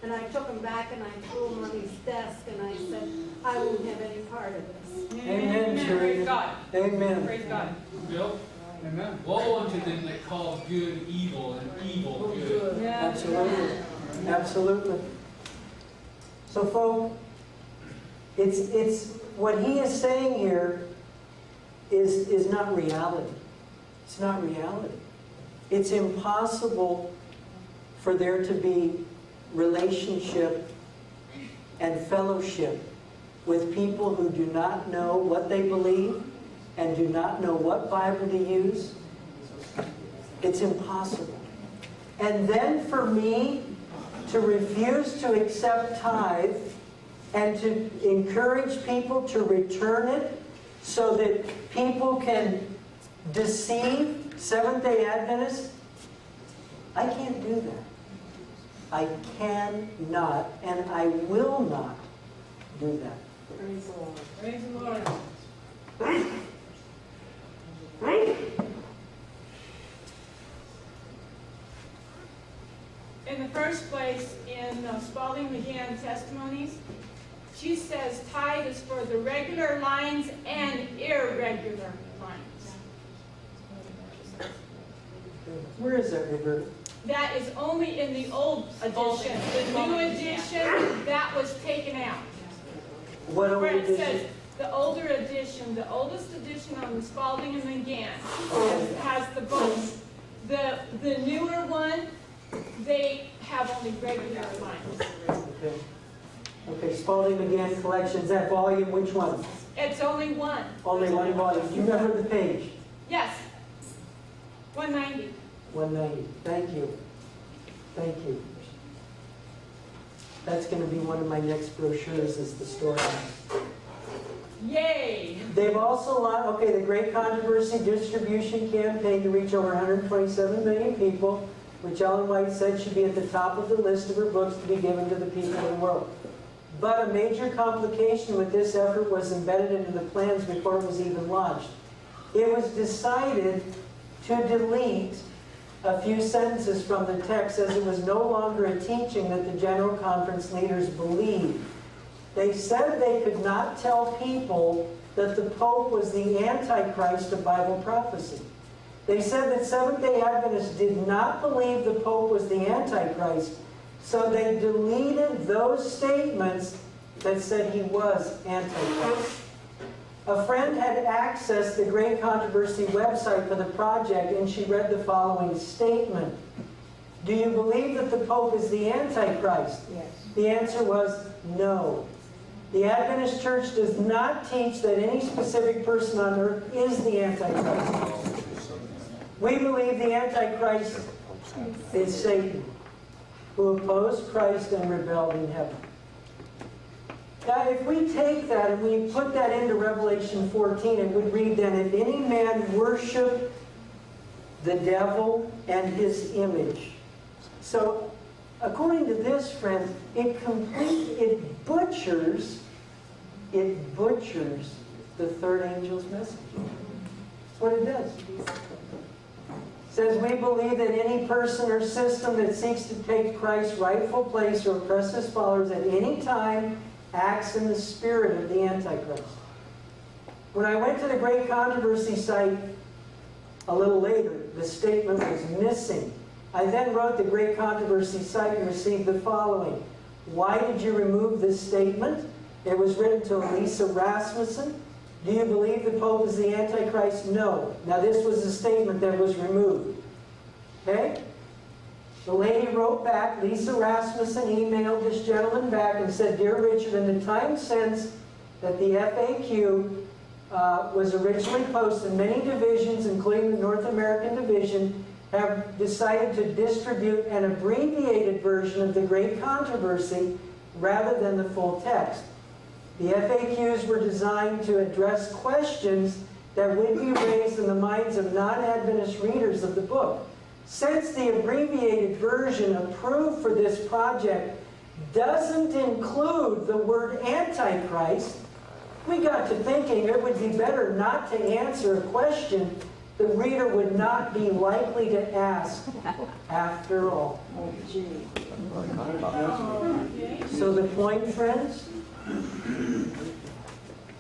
And I took them back, and I threw them on his desk, and I said, I won't have any part of this. Amen, Praise Sherry. God. Amen. Praise God. Bill, Amen. woe unto them that call good evil and evil good. Absolutely. Absolutely. So, folks, it's what he is saying here is not reality. It's not reality. It's impossible for there to be relationship and fellowship with people who do not know what they believe and do not know what Bible to use. It's impossible. And then for me to refuse to accept tithe and to encourage people to return it so that people can deceive Seventh-day Adventists, I can't do that. I cannot, and I will not do that. Praise the Lord. In the first place, in Spalding McGann testimonies, she says tithe is for the regular lines and irregular lines. Where is that, Roberta? That is only in the old edition. The new edition, that was taken out. What old Where it says, edition? the older edition, the oldest edition on the Spalding and McGann has the books. The newer one, they have only regular lines. Okay. Okay, Spalding McGann Collections, that volume, which one? It's only one. Only one volume. Do you remember the page? Yes. 190. 190. Thank you. Thank you. That's going to be one of my next brochures, is the storehouse. Yay! They've also launched, okay, the Great Controversy Distribution Campaign to reach over 127 million people, which Ellen White said should be at the top of the list of her books to be given to the people of the world. But a major complication with this effort was embedded into the plans before it was even launched. It was decided to delete a few sentences from the text as it was no longer a teaching that the General Conference leaders believed. They said they could not tell people that the Pope was the Antichrist of Bible prophecy. They said that Seventh-day Adventists did not believe the Pope was the Antichrist, so they deleted those statements that said he was Antichrist. A friend had accessed the Great Controversy website for the project, and she read the following statement. do you believe that the Pope is the Antichrist? Yes. The answer was no. The Adventist Church does not teach that any specific person on earth is the Antichrist. We believe the Antichrist is Satan, who opposed Christ and rebelled in heaven. Now, if we take that and we put that into Revelation 14, it would read then, if any man worship the devil and his image. So, according to this, friends, it butchers the third angel's message. That's what it does. It says, we believe that any person or system that seeks to take Christ's rightful place or oppress his followers at any time acts in the spirit of the Antichrist. When I went to the Great Controversy site a little later, the statement was missing. I then wrote the Great Controversy site and received the following. Why did you remove this statement? It was written to Lisa Rasmussen. Do you believe the Pope is the Antichrist? No. Now this was a statement that was removed. Okay? The lady wrote back, Lisa Rasmussen emailed this gentleman back and said, Dear Richard, in the time since that the FAQ was originally posted, many divisions, including the North American Division, have decided to distribute an abbreviated version of the Great Controversy rather than the full text. The FAQs were designed to address questions that would be raised in the minds of non-Adventist readers of the book. Since the abbreviated version approved for this project doesn't include the word Antichrist, we got to thinking it would be better not to answer a question the reader would not be likely to ask after all. Oh, gee. So the point, friends,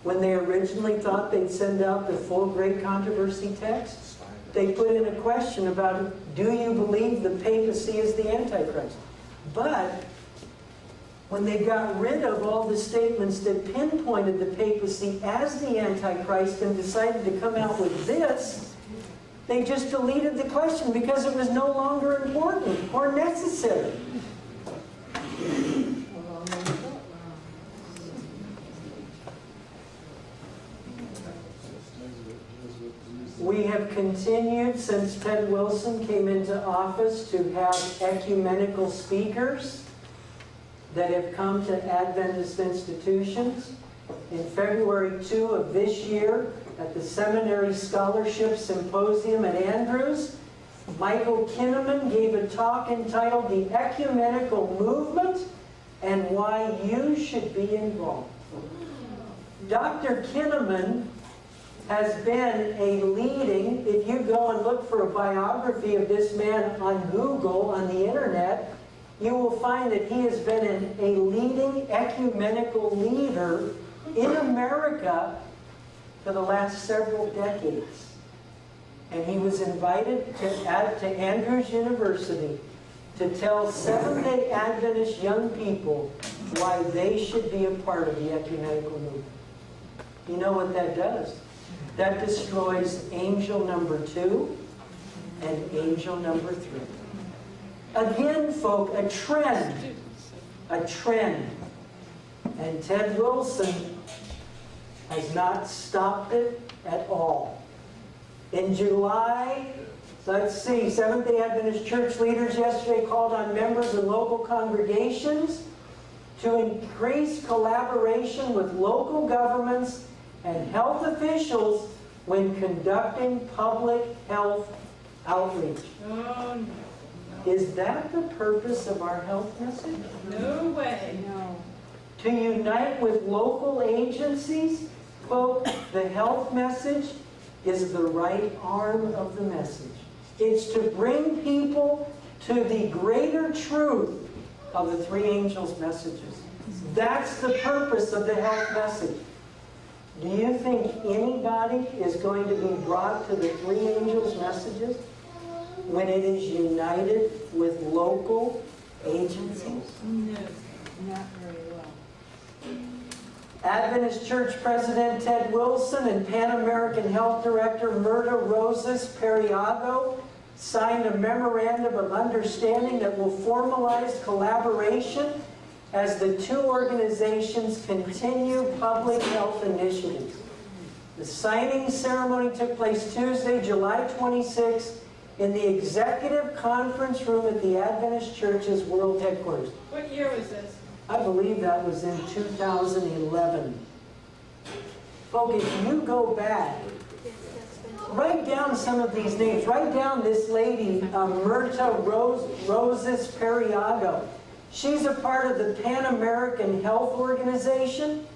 when they originally thought they'd send out the full Great Controversy text, they put in a question about, do you believe the papacy is the Antichrist? But when they got rid of all the statements that pinpointed the papacy as the Antichrist and decided to come out with this, they just deleted the question because it was no longer important or necessary. We have continued since Ted Wilson came into office to have ecumenical speakers that have come to Adventist institutions. In February 2 of this year, at the Seminary Scholarship Symposium at Andrews, Michael Kinnaman gave a talk entitled The Ecumenical Movement and Why You Should Be Involved. Dr. Kinnaman has been a leading, if you go and look for a biography of this man on Google, on the internet, you will find that he has been a leading ecumenical leader in America for the last several decades. And he was invited to Andrews University to tell Seventh-day Adventist young people why they should be a part of the ecumenical movement. You know what that does? That destroys angel number 2 and angel number 3. Again, folk, a trend. And Ted Wilson has not stopped it at all. In July, let's see, Seventh-day Adventist church leaders yesterday called on members of local congregations to increase collaboration with local governments and health officials when conducting public health outreach. Oh, no. Is that the purpose of our health message? No way. No. To unite with local agencies? Folks, the health message is the right arm of the message. It's to bring people to the greater truth of the three angels' messages. That's the purpose of the health message. Do you think anybody is going to be brought to the three angels' messages when it is united with local agencies? No. Not very well. Adventist Church President Ted Wilson and Pan American Health Director Myrta Rosas Periago signed a memorandum of understanding that will formalize collaboration as the two organizations continue public health initiatives. The signing ceremony took place Tuesday, July 26th in the Executive Conference Room at the Adventist Church's World Headquarters. What year was this? I believe that was in 2011. Folks, if you go back, write down some of these names. Write down this lady, Myrta Roses Periago. She's a part of the Pan American Health Organization.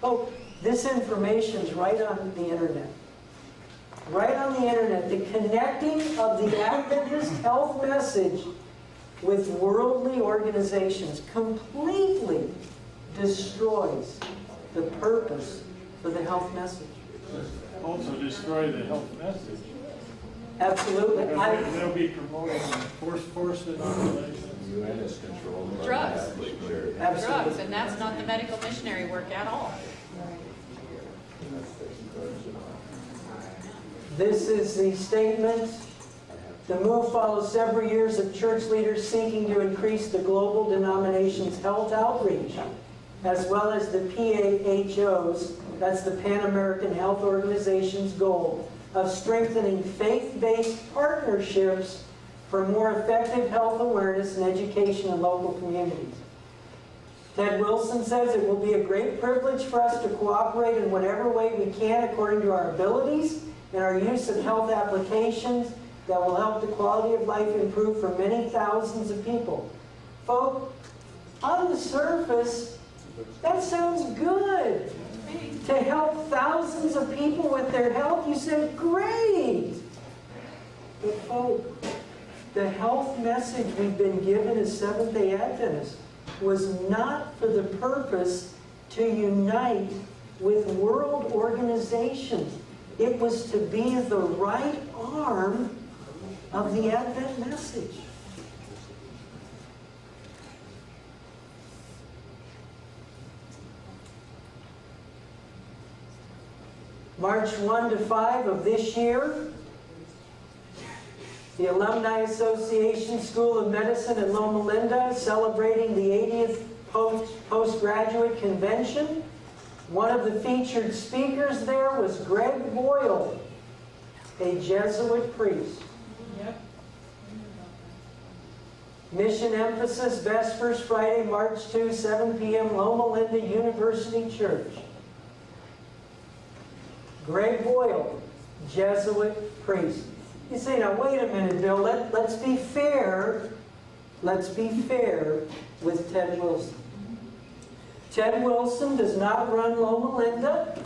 Oh, this information's right on the internet. Right on the internet. The connecting of the Adventist health message with worldly organizations completely destroys the purpose for the health message. Also destroy the health message. Absolutely. Because they'll be promoting forced inoculations. Drugs. Absolutely. Drugs, and that's not the medical missionary work at all. This is the statement. The move follows several years of church leaders seeking to increase the global denomination's health outreach, as well as the PAHO's, that's the Pan American Health Organization's goal of strengthening faith-based partnerships for more effective health awareness and education in local communities. Ted Wilson says it will be a great privilege for us to cooperate in whatever way we can according to our abilities and our use of health applications that will help the quality of life improve for many thousands of people. Folks, on the surface, that sounds good. To help thousands of people with their health, you said, great. But folks, the health message we've been given as Seventh-day Adventists was not for the purpose to unite with world organizations. It was to be the right arm of the Advent message. March 1 to 5 of this year, the Alumni Association School of Medicine in Loma Linda is celebrating the 80th postgraduate convention. One of the featured speakers there was Greg Boyle, a Jesuit priest. Yep. Mission emphasis, Vespers, Friday, March 2, 7 p.m., Loma Linda University Church. Greg Boyle, Jesuit priest. You say, now wait a minute, Bill, let's be fair. Let's be fair with Ted Wilson. Ted Wilson does not run Loma Linda,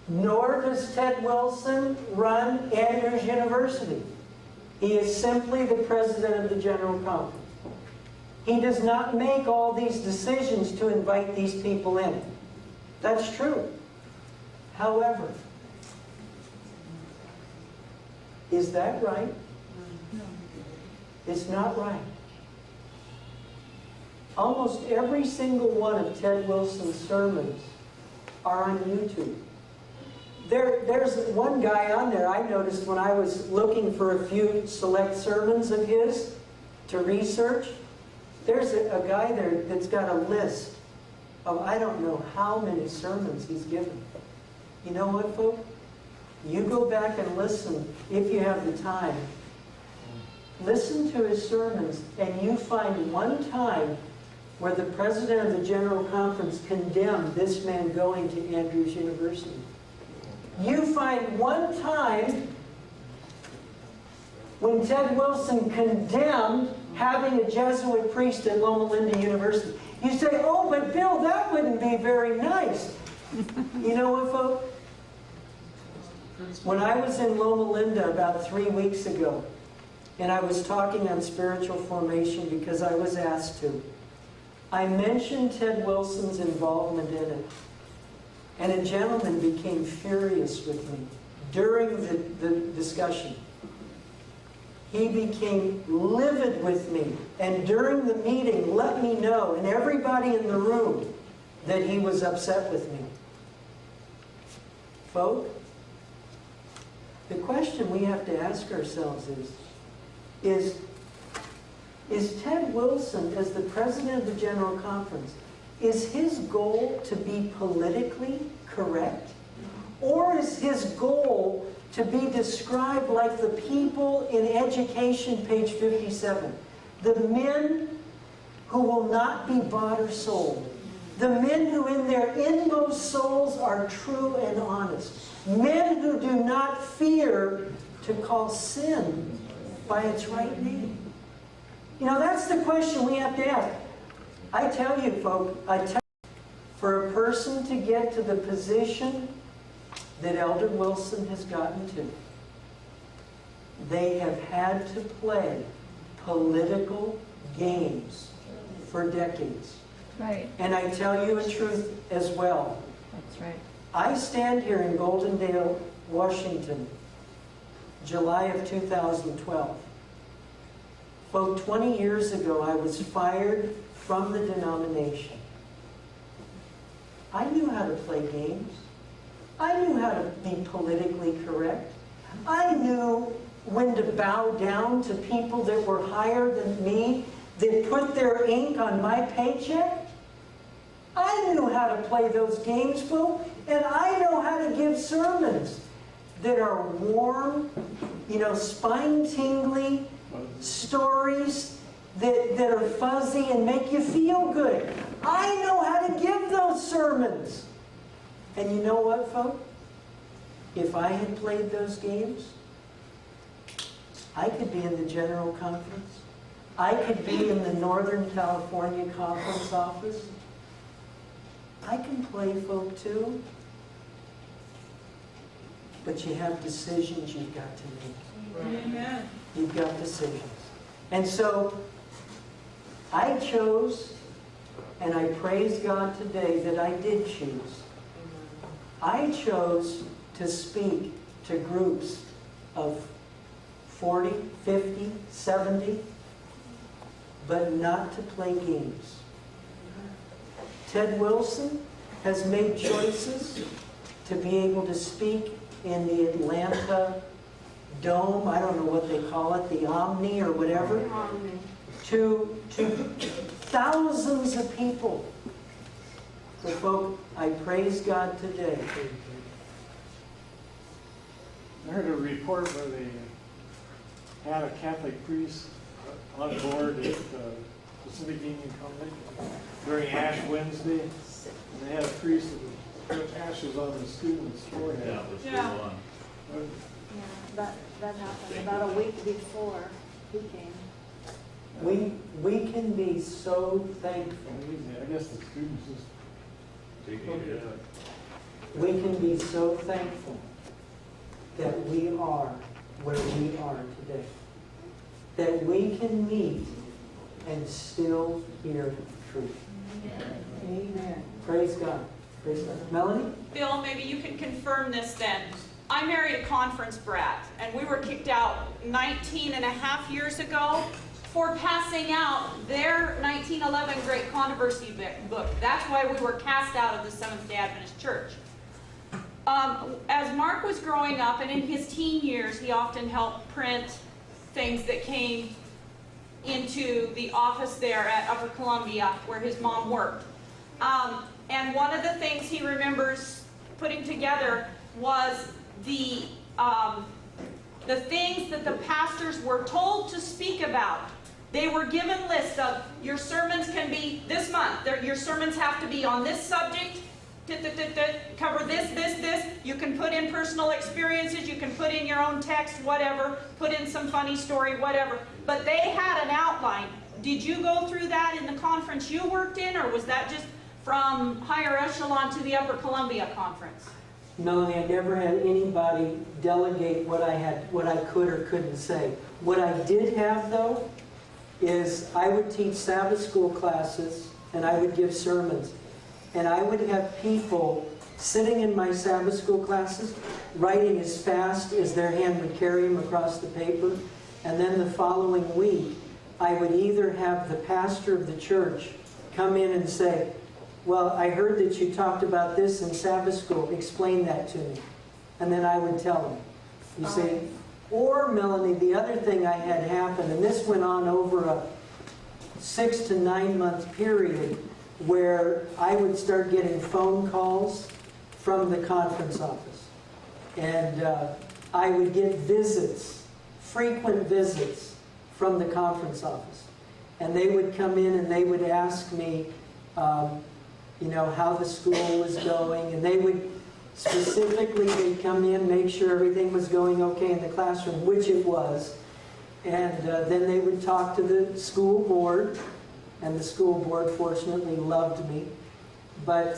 nor does Ted Wilson run Andrews University. He is simply the president of the General Conference. He does not make all these decisions to invite these people in. That's true. However, is that right? It's not right. Almost every single one of Ted Wilson's sermons are on YouTube. There's one guy on there I noticed when I was looking for a few select sermons of his to research. There's a guy there that's got a list of I don't know how many sermons he's given. You know what, folks? You go back and listen, if you have the time. Listen to his sermons, and you find one time where the president of the General Conference condemned this man going to Andrews University. You find one time when Ted Wilson condemned having a Jesuit priest at Loma Linda University. You say, oh, but Bill, that wouldn't be very nice. You know what, folks? When I was in Loma Linda about 3 weeks ago, and I was talking on spiritual formation because I was asked to, I mentioned Ted Wilson's involvement in it. And a gentleman became furious with me during the discussion. He became livid with me. And during the meeting, let me know, and everybody in the room, that he was upset with me. Folks, The question we have to ask ourselves is Ted Wilson, as the president of the General Conference, is his goal to be politically correct? Or is his goal to be described like the people in Education, page 57? The men who will not be bought or sold. The men who in their inmost souls are true and honest. Men who do not fear to call sin by its right name. You know, that's the question we have to ask. I tell you, folks, for a person to get to the position that Elder Wilson has gotten to, they have had to play political games for decades. Right. And I tell you a truth as well. That's right. I stand here in Goldendale, Washington, July of 2012. Folk, 20 years ago, I was fired from the denomination. I knew how to play games. I knew how to be politically correct. I knew when to bow down to people that were higher than me, that put their ink on my paycheck. I knew how to play those games, folks, and I know how to give sermons that are warm, you know, spine-tingling stories that are fuzzy and make you feel good. I know how to give those sermons. And you know what, folks? If I had played those games, I could be in the General Conference. I could be in the Northern California Conference office. I can play, folk, too. But you have decisions you've got to make. Amen. You've got decisions. And so, I chose, and I praise God today that I did choose. I chose to speak to groups of 40, 50, 70, but not to play games. Ted Wilson has made choices to be able to speak in the Atlanta Dome, I don't know what they call it, the Omni or whatever, to thousands of people. So, folks, I praise God today. I heard a report where they had a Catholic priest on board at Pacific Union College during Ash Wednesday, and they had a priest that put ashes on the student's forehead. Yeah, it was still Yeah. on. Yeah, that happened about a week before he came. We can be so thankful. I guess the students just Taking it out. We can be so thankful that we are where we are today. That we can meet and still hear truth. Amen. Praise God. Praise God. Melanie? Bill, maybe you can confirm this then. I married a conference brat, and we were kicked out 19 and a half years ago for passing out their 1911 Great Controversy book. That's why we were cast out of the Seventh-day Adventist Church. As Mark was growing up, and in his teen years, he often helped print things that came into the office there at Upper Columbia, where his mom worked. And one of the things he remembers putting together was the things that the pastors were told to speak about. They were given lists of, your sermons can be this month, your sermons have to be on this subject, cover this. You can put in personal experiences, you can put in your own text, whatever, put in some funny story, whatever. But they had an outline. Did you go through that in the conference you worked in, or was that just from higher echelon to the Upper Columbia Conference? Melanie, I never had anybody delegate what I could or couldn't say. What I did have, though, is I would teach Sabbath school classes and I would give sermons. And I would have people sitting in my Sabbath school classes writing as fast as their hand would carry them across the paper. And then the following week, I would either have the pastor of the church come in and say, well, I heard that you talked about this in Sabbath school. Explain that to me. And then I would tell them. You see? Or, Melanie, the other thing I had happen, and this went on over a 6 to 9 month period, where I would start getting phone calls from the conference office. And I would get visits, frequent visits from the conference office. And they would come in and they would ask me, you know, how the school was going. And they would specifically, they'd come in, make sure everything was going okay in the classroom, which it was. And then they would talk to the school board. And the school board fortunately loved me. But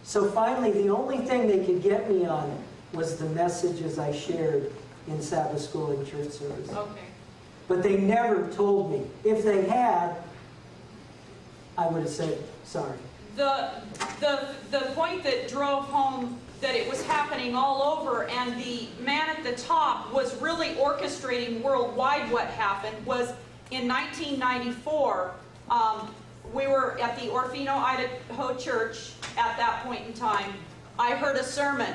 so finally, the only thing they could get me on was the messages I shared in Sabbath school and church service. Okay. But they never told me. If they had, I would have said sorry. The point that drove home that it was happening all over, and the man at the top was really orchestrating worldwide what happened, was in 1994, we were at the Orfino, Idaho church at that point in time. I heard a sermon.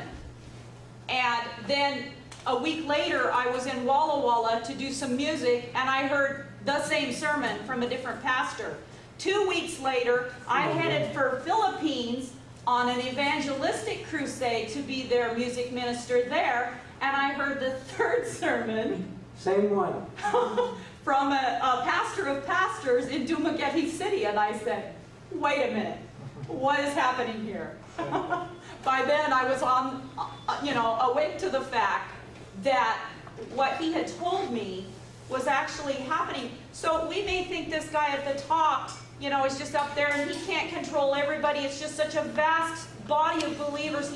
And then a week later, I was in Walla Walla to do some music, and I heard the same sermon from a different pastor. 2 weeks later, I headed for Philippines on an evangelistic crusade to be their music minister there, and I heard the third sermon. Same one. From a pastor of pastors in Dumaguete City, and I said, wait a minute, what is happening here? By then I was on, awake to the fact that what he had told me was actually happening. So we may think this guy at the top, is just up there and he can't control everybody. It's just such a vast body of believers.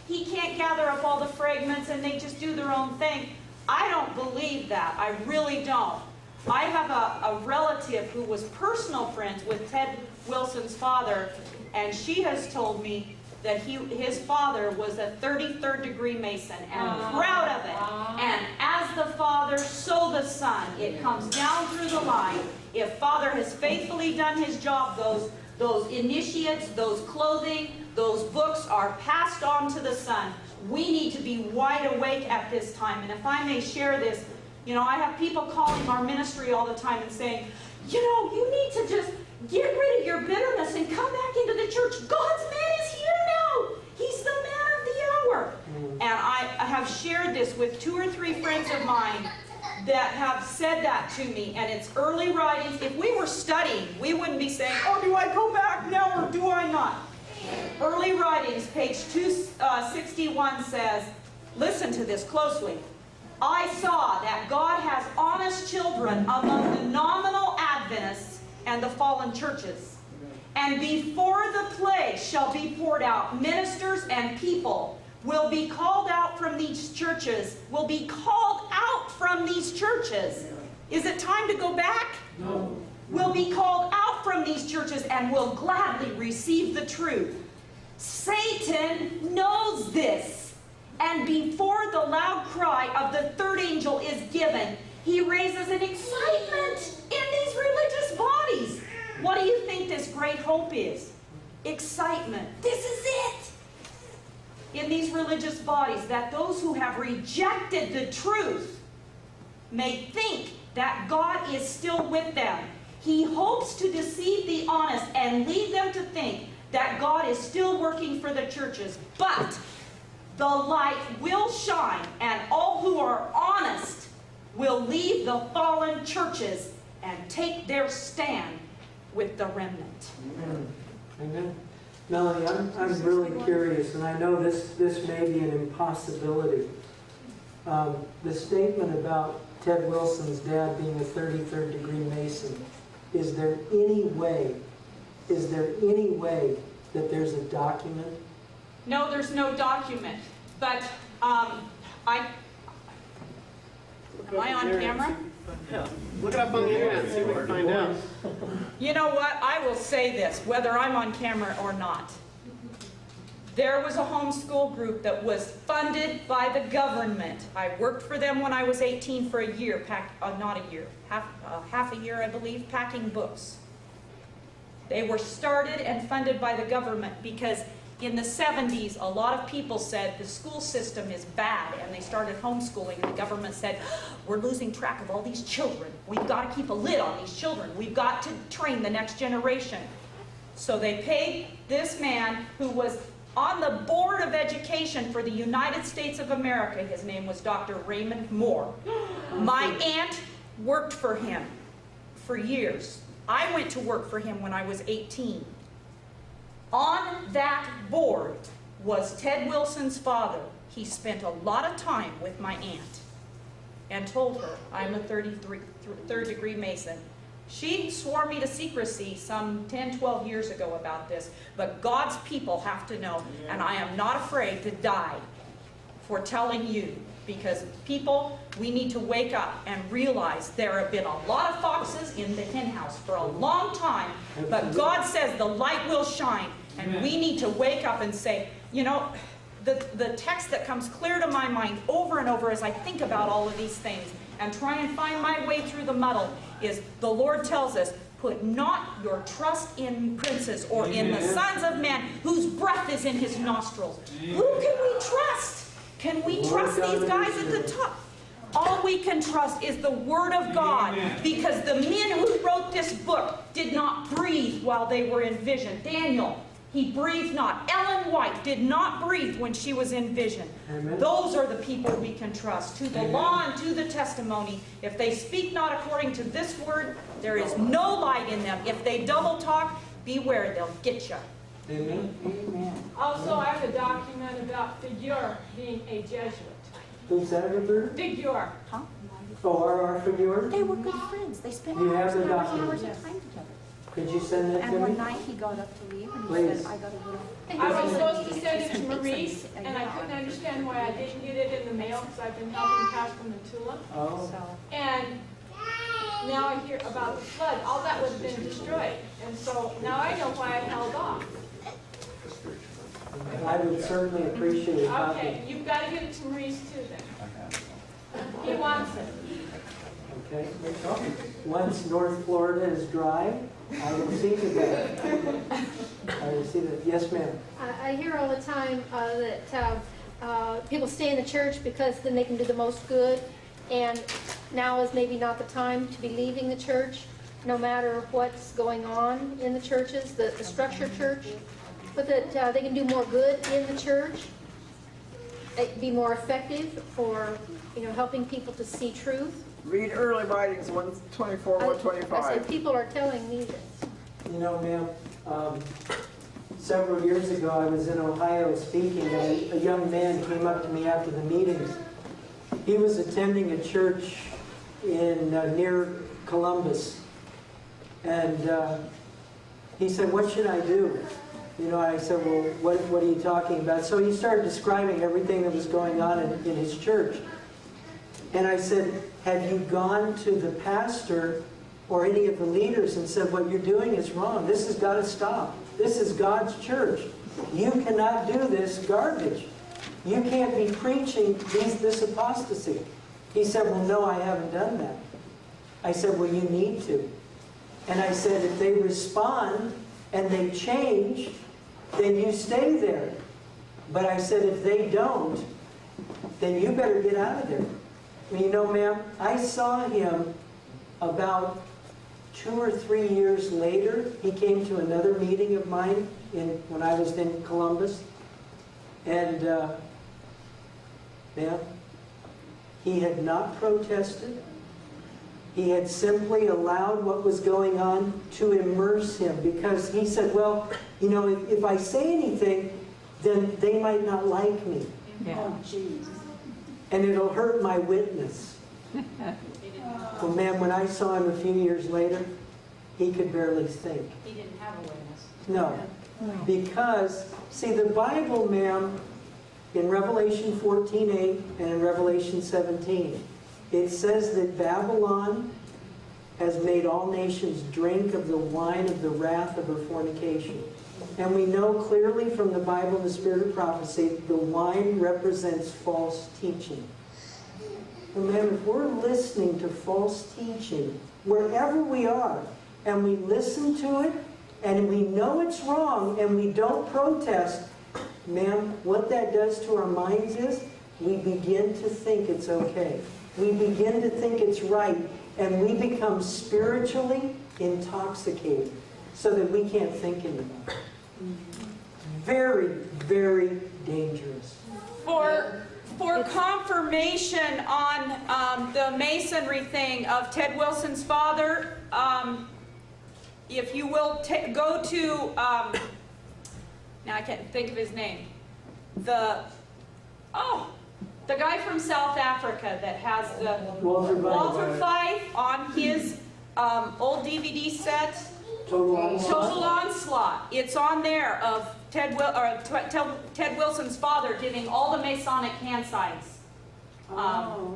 He can't gather up all the fragments and they just do their own thing. I don't believe that. I really don't. I have a relative who was personal friends with Ted Wilson's father, and she has told me that his father was a 33rd degree Mason, and proud of it. And as the father, so the son. It comes down through the line. If father has faithfully done his job, those initiates, those clothing, those books are passed on to the son. We need to be wide awake at this time. And if I may share this, I have people calling our ministry all the time and saying, you need to just get rid of your bitterness and come back into the church. God's man is here now. He's the man of the hour. And I have shared this with 2 or 3 friends of mine that have said that to me, and it's early writings. If we were studying, we wouldn't be saying, oh, do I go back now or do I not? Early writings, page 261 says, listen to this closely. I saw that God has honest children among the nominal Adventists and the fallen churches. And before the plague shall be poured out, ministers and people will be called out from these churches. Will be called out from these churches. Is it time to go back? No. Will be called out from these churches and will gladly receive the truth. Satan knows this. And before the loud cry of the third angel is given, he raises an excitement in these religious bodies. What do you think this great hope is? Excitement. This is it. In these religious bodies, that those who have rejected the truth may think that God is still with them. He hopes to deceive the honest and lead them to think that God is still working for the churches. But the light will shine, and all who are honest will leave the fallen churches and take their stand with the remnant. Amen. Amen. Melanie, I'm really curious, and I know this may be an impossibility. The statement about Ted Wilson's dad being a 33rd degree Mason, is there any way that there's a document? No, there's no document, but am I on camera? Yeah. Look it up on the internet and see what we can find out. You know what? I will say this, whether I'm on camera or not. There was a homeschool group that was funded by the government. I worked for them when I was 18 for a year, half a year, I believe, packing books. They were started and funded by the government because In the 70s, a lot of people said the school system is bad, and they started homeschooling. The government said, we're losing track of all these children. We've got to keep a lid on these children. We've got to train the next generation. So they paid this man who was on the Board of Education for the United States of America. His name was Dr. Raymond Moore. My aunt worked for him for years. I went to work for him when I was 18. On that board was Ted Wilson's father. He spent a lot of time with my aunt and told her, I'm a third degree Mason. She swore me to secrecy some 10, 12 years ago about this, but God's people have to know, and I am not afraid to die for telling you, because people, we need to wake up and realize there have been a lot of foxes in the hen house for a long time, but God says the light will shine, and we need to wake up and say, you know, the text that comes clear to my mind over and over as I think about all of these things and try and find my way through the muddle is the Lord tells us, put not your trust in princes or in the sons of man whose breath is in his nostrils. Who can we trust? Can we trust these guys at the top? All we can trust is the Word of God, because the men who wrote this book did not breathe while they were in vision. Daniel, he breathed not. Ellen White did not breathe when she was in vision. Amen. Those are the people we can trust. To the law and to the testimony. If they speak not according to this word, there is no light in them. If they double talk, beware, they'll get you. Amen. Amen. Also, I have a document about Figure being a Jesuit. Who's that, Roberta? Figure. Huh? Oh, our Figure? They were good friends. They spent You have hours the and hours document. of time together. Could you send that And to one me? night he got up to leave and he Please. said, I got a little... I was supposed to send it to Maurice, and I couldn't understand why I didn't get it in the mail, because I've been helping Pastor Matula. Oh, And now I hear about the flood. All that would have been destroyed. And so now I know why I held off. I would certainly appreciate a copy. Okay, you've got to give it to Maurice too then. He wants it. Okay. Once North Florida is dry, I will see to that. I will see that. Yes, ma'am. I hear all the time that people stay in the church because then they can do the most good, and now is maybe not the time to be leaving the church, no matter what's going on in the churches, the structured church, but that they can do more good in the church, be more effective for, helping people to see truth. Read early writings 124, I 125. said people are telling me this. You know, ma'am, several years ago I was in Ohio speaking, and a young man came up to me after the meetings. He was attending a church in near Columbus, and he said, "What should I do?" I said, "Well, what are you talking about?" So he started describing everything that was going on in his church. And I said, "Have you gone to the pastor or any of the leaders and said, what you're doing is wrong. This has got to stop. This is God's church. You cannot do this garbage. You can't be preaching this apostasy." He said, "Well, no, I haven't done that." I said, "Well, you need to." And I said, "If they respond and they change, then you stay there. But I said, if they don't, then you better get out of there." Ma'am, I saw him about 2 or 3 years later. He came to another meeting of mine when I was in Columbus. And, ma'am, he had not protested. He had simply allowed what was going on to immerse him, because he said, well, if I say anything, then they might not like me. Yeah. Oh, jeez. And it'll hurt my witness. Well, ma'am, when I saw him a few years later, he could barely think. He didn't have a witness. No. Because, see, the Bible, ma'am, in Revelation 14:8 and in Revelation 17, it says that Babylon has made all nations drink of the wine of the wrath of her fornication. And we know clearly from the Bible, the spirit of prophecy, the wine represents false teaching. And man, if we're listening to false teaching, wherever we are, and we listen to it, and we know it's wrong, and we don't protest, ma'am, what that does to our minds is we begin to think it's okay. We begin to think it's right, and we become spiritually intoxicated so that we can't think anymore. Very, very dangerous. For confirmation on the masonry thing of Ted Wilson's father, if you will go to, now I can't think of his name, the guy from South Africa that has the Walter Fife on his old DVD set. Total Onslaught. It's on there of Ted Wilson's father giving all the Masonic hand signs.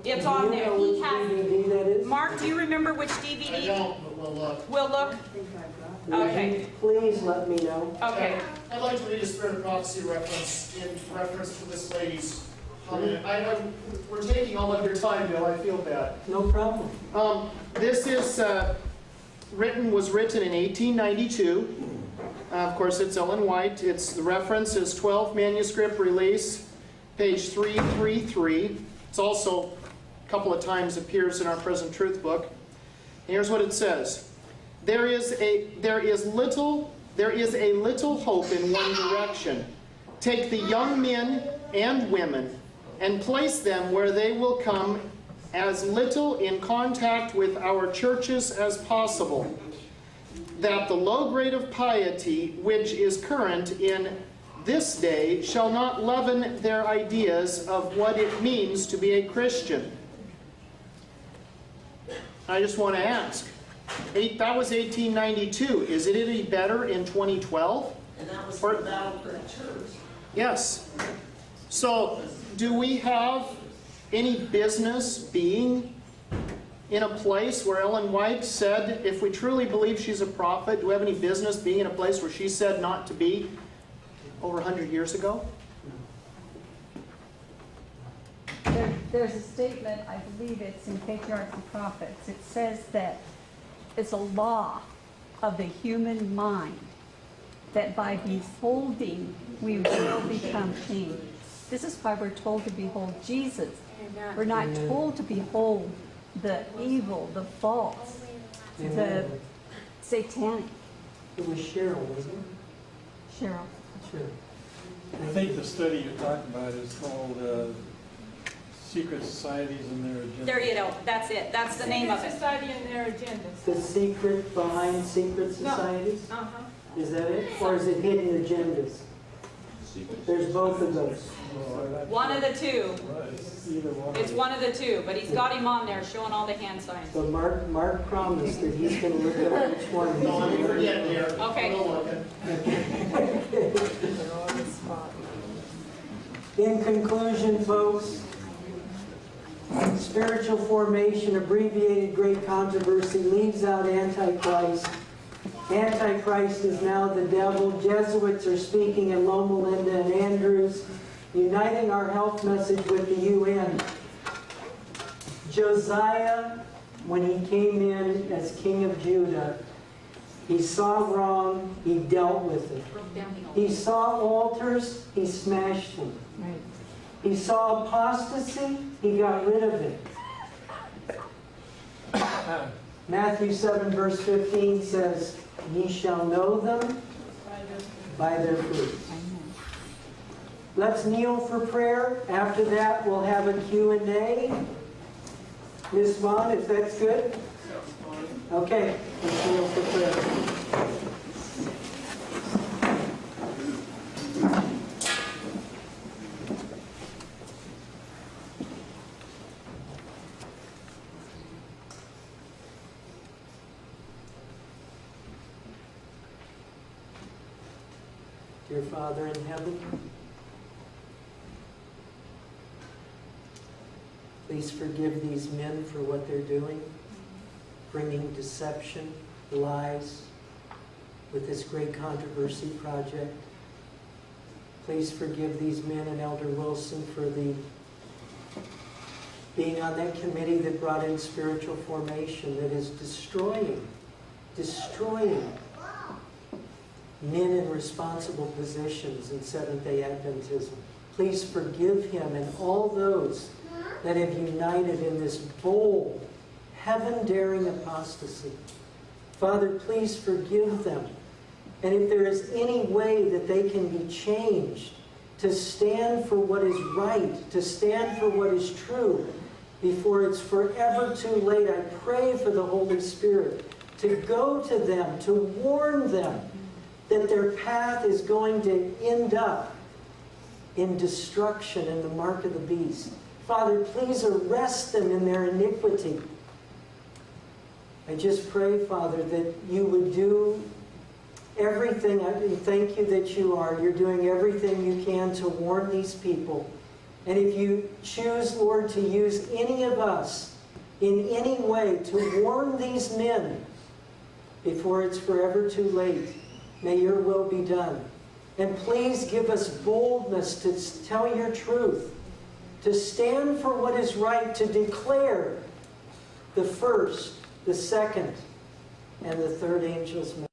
It's on there. He has. Mark, do you remember which DVD? I don't, but we'll look. We'll look. Okay. Please let me know. Okay. I'd like to read a Spirit of Prophecy reference in reference to this lady's comment. We're taking all of your time, Bill. I feel bad. No problem. This is was written in 1892. Of course, it's Ellen White. The reference is 12 manuscript release, page 333. It's also a couple of times appears in our Present Truth book. And here's what it says: There is a little hope in one direction. Take the young men and women and place them where they will come as little in contact with our churches as possible, that the low grade of piety which is current in this day shall not leaven their ideas of what it means to be a Christian. I just want to ask, that was 1892. Is it any better in 2012? And that was for the church. Yes. So, do we have any business being in a place where Ellen White said, if we truly believe she's a prophet, do we have any business being in a place where she said not to be over 100 years ago? There's a statement, I believe it's in Patriarchs and Prophets. It says that it's a law of the human mind that by beholding we will become changed. This is why we're told to behold Jesus. We're not told to behold the evil, the false, the satanic. It was Cheryl, wasn't it? Cheryl. Sure. I think the study you're talking about is called Secret Societies and Their Agendas. There you go. That's it. That's the name of Secret it. Society and their agendas. The secret behind secret societies? Uh-huh. Is that it? Or is it hidden agendas? There's both of those. One of the two. Either one. It's one of the two, but he's got him on there showing all the hand signs. But Mark promised that he's going to look at which one. No, let me forget here. Okay. In conclusion, folks, spiritual formation, abbreviated great controversy, leaves out Antichrist. Antichrist is now the devil. Jesuits are speaking in Loma Linda and Andrews, uniting our health message with the UN. Josiah, when he came in as king of Judah, he saw wrong, he dealt with it. He saw altars, he smashed them. He saw apostasy, he got rid of it. Matthew 7 verse 15 says, ye shall know them by their fruits. Let's kneel for prayer. After that, we'll have a Q&A. Ms. Vaughn, if that's good? Okay, let's kneel for prayer. Dear Father in heaven, please forgive these men for what they're doing, bringing deception, lies, with this great controversy project. Please forgive these men and Elder Wilson for being on that committee that brought in spiritual formation that is destroying men in responsible positions in Seventh-day Adventism. Please forgive him and all those that have united in this bold, heaven-daring apostasy. Father, please forgive them. And if there is any way that they can be changed to stand for what is right, to stand for what is true, before it's forever too late, I pray for the Holy Spirit to go to them, to warn them that their path is going to end up in destruction and the mark of the beast. Father, please arrest them in their iniquity. I just pray, Father, that you would do everything. I thank you that you are. You're doing everything you can to warn these people. And if you choose, Lord, to use any of us in any way to warn these men before it's forever too late, may your will be done. And please give us boldness to tell your truth, to stand for what is right, to declare the first, the second, and the third angel's message.